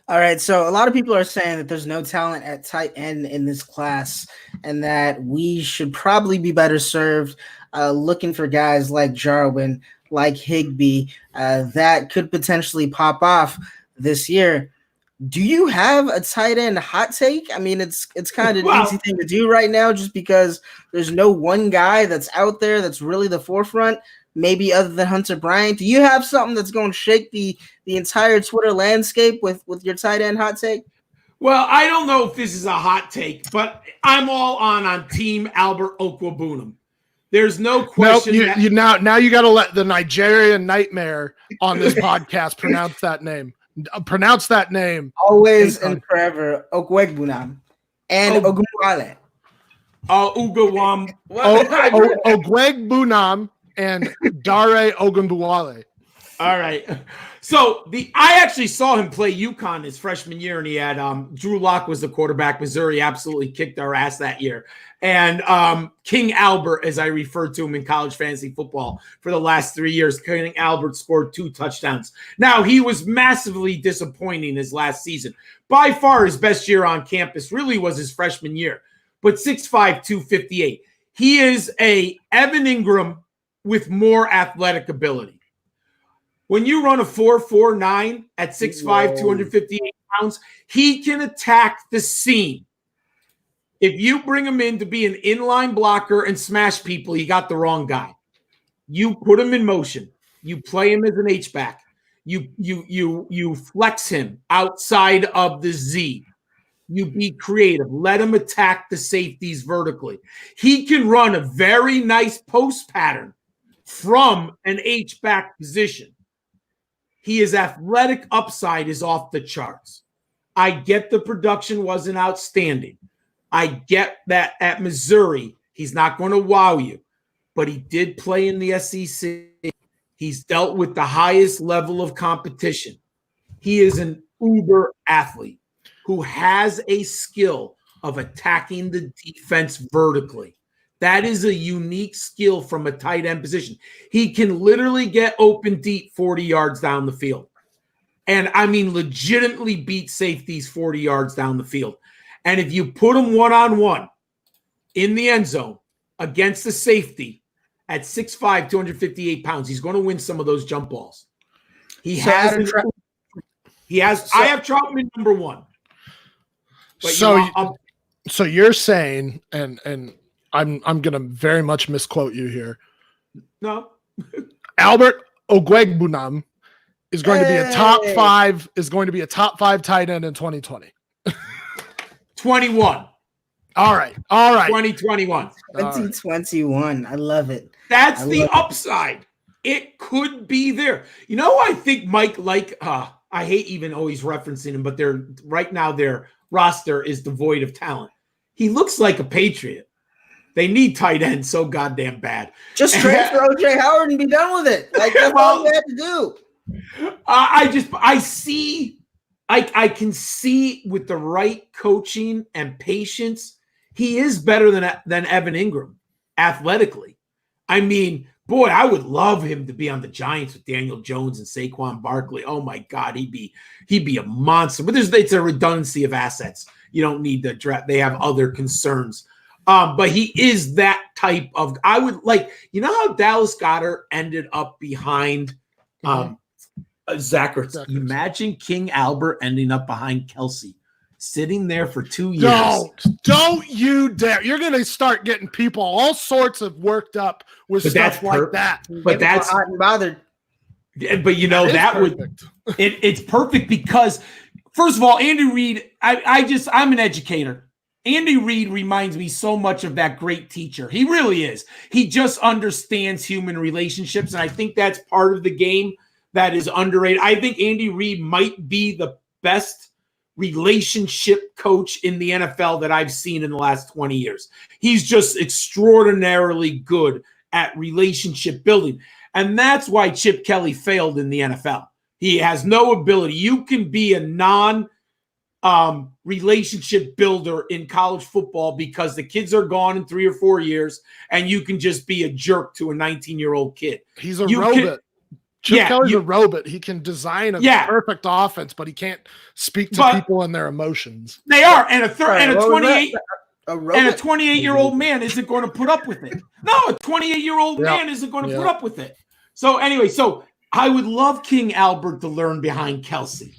All right, so a lot of people are saying that there's no talent at tight end in this class and that we should probably be better served looking for guys like Jarwin, like Higbee, that could potentially pop off this year. Do you have a tight end hot take? I mean, it's kind of an easy thing to do right now just because there's no one guy that's out there that's really the forefront, maybe other than Hunter Bryant. Do you have something that's going to shake the entire Twitter landscape with your tight end hot take? Well, I don't know if this is a hot take, but I'm all on Team Albert Okwuegbunam. There's no question. Nope, now you got to let the Nigerian nightmare on this podcast pronounce that name. Pronounce that name. Always and forever, Okwuegbunam and Ogunwale. Okwuegbunam and Dare Ogunbowale. All right. So I actually saw him play UConn his freshman year, and he had Drew Lock was the quarterback. Missouri absolutely kicked our ass that year. And King Albert, as I referred to him in college fantasy football for the last 3 years, King Albert scored 2 touchdowns. Now, he was massively disappointing his last season. By far, his best year on campus really was his freshman year. But 6'5", 258. He is a Evan Ingram with more athletic ability. When you run a 4.49 at 6'5", 258 pounds, he can attack the seam. If you bring him in to be an inline blocker and smash people, you got the wrong guy. You put him in motion. You play him as an H-back. You flex him outside of the Z. You be creative. Let him attack the safeties vertically. He can run a very nice post pattern from an H-back position. His athletic upside is off the charts. I get the production wasn't outstanding. I get that at Missouri, He's not going to wow you, but he did play in the SEC. He's dealt with the highest level of competition. He is an uber athlete who has a skill of attacking the defense vertically. That is a unique skill from a tight end position. He can literally get open deep 40 yards down the field. And I mean, legitimately beat safeties 40 yards down the field. And if you put him one-on-one in the end zone against the safety at 6'5", 258 pounds, he's going to win some of those jump balls. I have Troutman number one. But so you're saying, and I'm going to very much misquote you here. No. Albert Ogwegbunam is going to be a top five tight end in 2020. 21. All right. 2021. 2021. I love it. That's the upside. It could be there. You know, I think Mike, I hate even always referencing him, but right now their roster is devoid of talent. He looks like a Patriot. They need tight end so goddamn bad. Just transfer OJ Howard and be done with it. Like, that's all you have to do. I can see with the right coaching and patience, he is better than Evan Ingram athletically. I mean, boy, I would love him to be on the Giants with Daniel Jones and Saquon Barkley. Oh my God, he'd be a monster. But it's a redundancy of assets. You don't need the draft. They have other concerns. But he is that type of. I would like. You know how Dallas Goedert ended up behind Zach Ertz. Imagine King Albert ending up behind Kelsey, sitting there for 2 years. Don't you dare! You're going to start getting people all sorts of worked up with stuff like that. But that's hot and bothered. But you know that would it's perfect because first of all, Andy Reid. I'm an educator. Andy Reid reminds me so much of that great teacher. He really is. He just understands human relationships, and I think that's part of the game that is underrated. I think Andy Reid might be the best relationship coach in the NFL that I've seen in the last 20 years. He's just extraordinarily good at relationship building, and that's why Chip Kelly failed in the NFL. He has no ability. You can be a relationship builder in college football because the kids are gone in 3 or 4 years and you can just be a jerk to a 19-year-old kid. He's a robot. Chip Kelly's a robot. He can design a perfect offense, but he can't speak to people and their emotions. They are. And a 28-year-old man isn't going to put up with it. No, a 28-year-old man isn't going to put up with it. So anyway, I would love King Albert to learn behind Kelsey.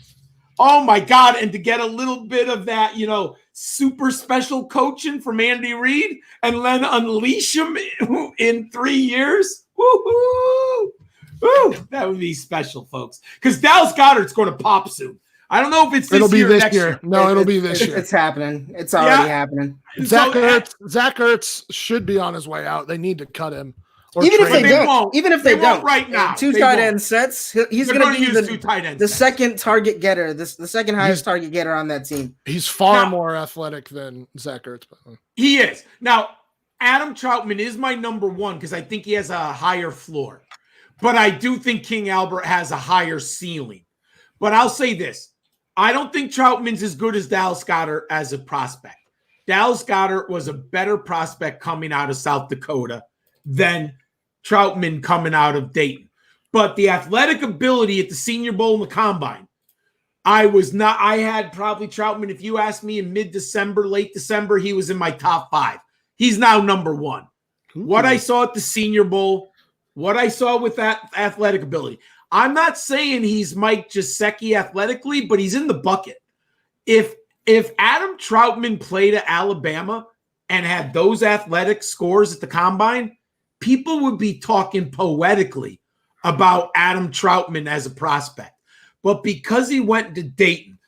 Oh my God. And to get a little bit of that, super special coaching from Andy Reid and then unleash him in 3 years. Woo-hoo! Woo! That would be special, folks. Because Dallas Goedert's going to pop soon. I don't know if it's this year or next year. No, it'll be this year. It's happening. It's already happening. Zach Ertz should be on his way out. They need to cut him. Even if they don't right now. Two tight end sets. He's going to be the second target getter, the second highest target getter on that team. He's far more athletic than Zach Ertz. He is. Now, Adam Troutman is my number one because I think he has a higher floor. But I do think King Albert has a higher ceiling. But I'll say this. I don't think Troutman's as good as Dallas Goedert as a prospect. Dallas Goedert was a better prospect coming out of South Dakota than Troutman coming out of Dayton. But the athletic ability at the Senior Bowl and the Combine, I had probably Troutman, if you asked me in mid-December, late December, he was in my top 5. He's now number 1. Ooh. What I saw at the Senior Bowl, what I saw with that athletic ability. I'm not saying he's Mike Gesicki athletically, but he's in the bucket. If Adam Troutman played at Alabama and had those athletic scores at the Combine, people would be talking poetically about Adam Troutman as a prospect. But because he went to Dayton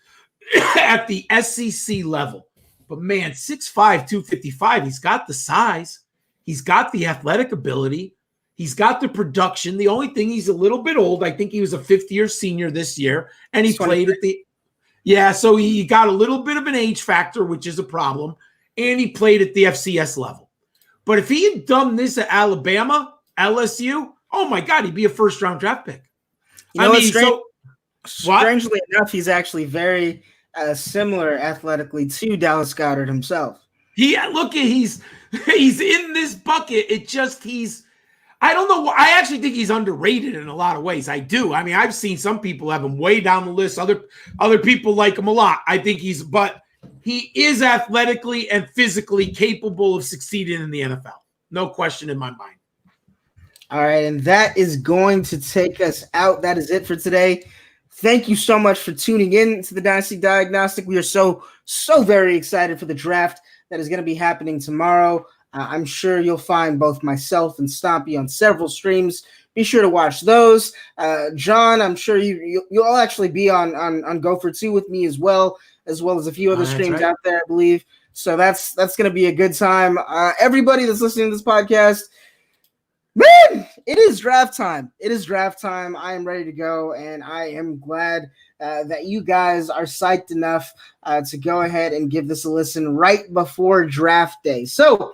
at the SEC level, but man, 6'5", 255, he's got the size. He's got the athletic ability. He's got the production. The only thing, he's a little bit old. I think he was a fifth-year senior this year, and he played at the – so he got a little bit of an age factor, which is a problem, and he played at the FCS level. But if he had done this at Alabama, LSU, oh my God, he'd be a first-round draft pick. Strangely enough, he's actually very similar athletically to Dallas Goedert himself. He's in this bucket. I don't know. I actually think he's underrated in a lot of ways. I do. I mean, I've seen some people have him way down the list. Other people like him a lot. I think but he is athletically and physically capable of succeeding in the NFL. No question in my mind. All right, and that is going to take us out. That is it for today. Thank you so much for tuning in to the Dynasty Diagnostic. We are so very excited for the draft that is going to be happening tomorrow. I'm sure you'll find both myself and Stompy on several streams. Be sure to watch those. John, I'm sure you'll actually be on Go for Two with me as well as a few other streams out there, I believe. So that's going to be a good time. Everybody that's listening to this podcast, man, it is draft time. I am ready to go, and I am glad that you guys are psyched enough to go ahead and give this a listen right before draft day. So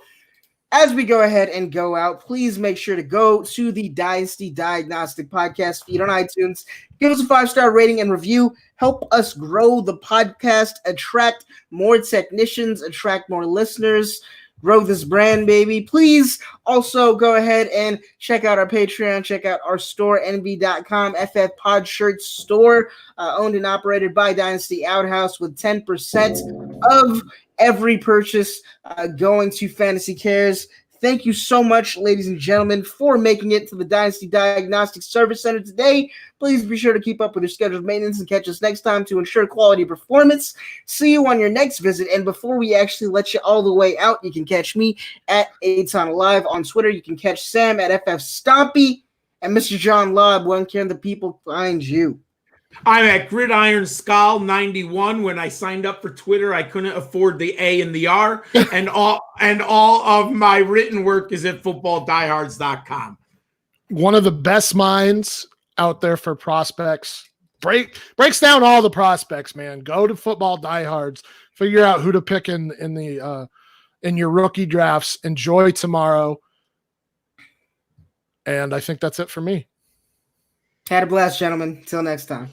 as we go ahead and go out, please make sure to go to the Dynasty Diagnostic podcast feed on iTunes. Give us a 5-star rating and review. Help us grow the podcast, attract more technicians, attract more listeners, grow this brand, baby. Please also go ahead and check out our Patreon, check out our store, nb.com, FF Pod Shirt store, owned and operated by Dynasty Outhouse, with 10% of every purchase going to Fantasy Cares. Thank you so much, ladies and gentlemen, for making it to the Dynasty Diagnostic Service Center today. Please be sure to keep up with your scheduled maintenance and catch us next time to ensure quality performance. See you on your next visit. And before we actually let you all the way out, you can catch me at Aton Live on Twitter. You can catch Sam at FF Stompy, and Mr. John Laub. When can the people find you? I'm at Gridiron Skull 91. When I signed up for Twitter, I couldn't afford the A and the R, and all of my written work is at footballdiehards.com. One of the best minds out there for prospects. Breaks down all the prospects, man. Go to Football Diehards. Figure out who to pick in your rookie drafts. Enjoy tomorrow. And I think that's it for me. Had a blast, gentlemen. Till next time.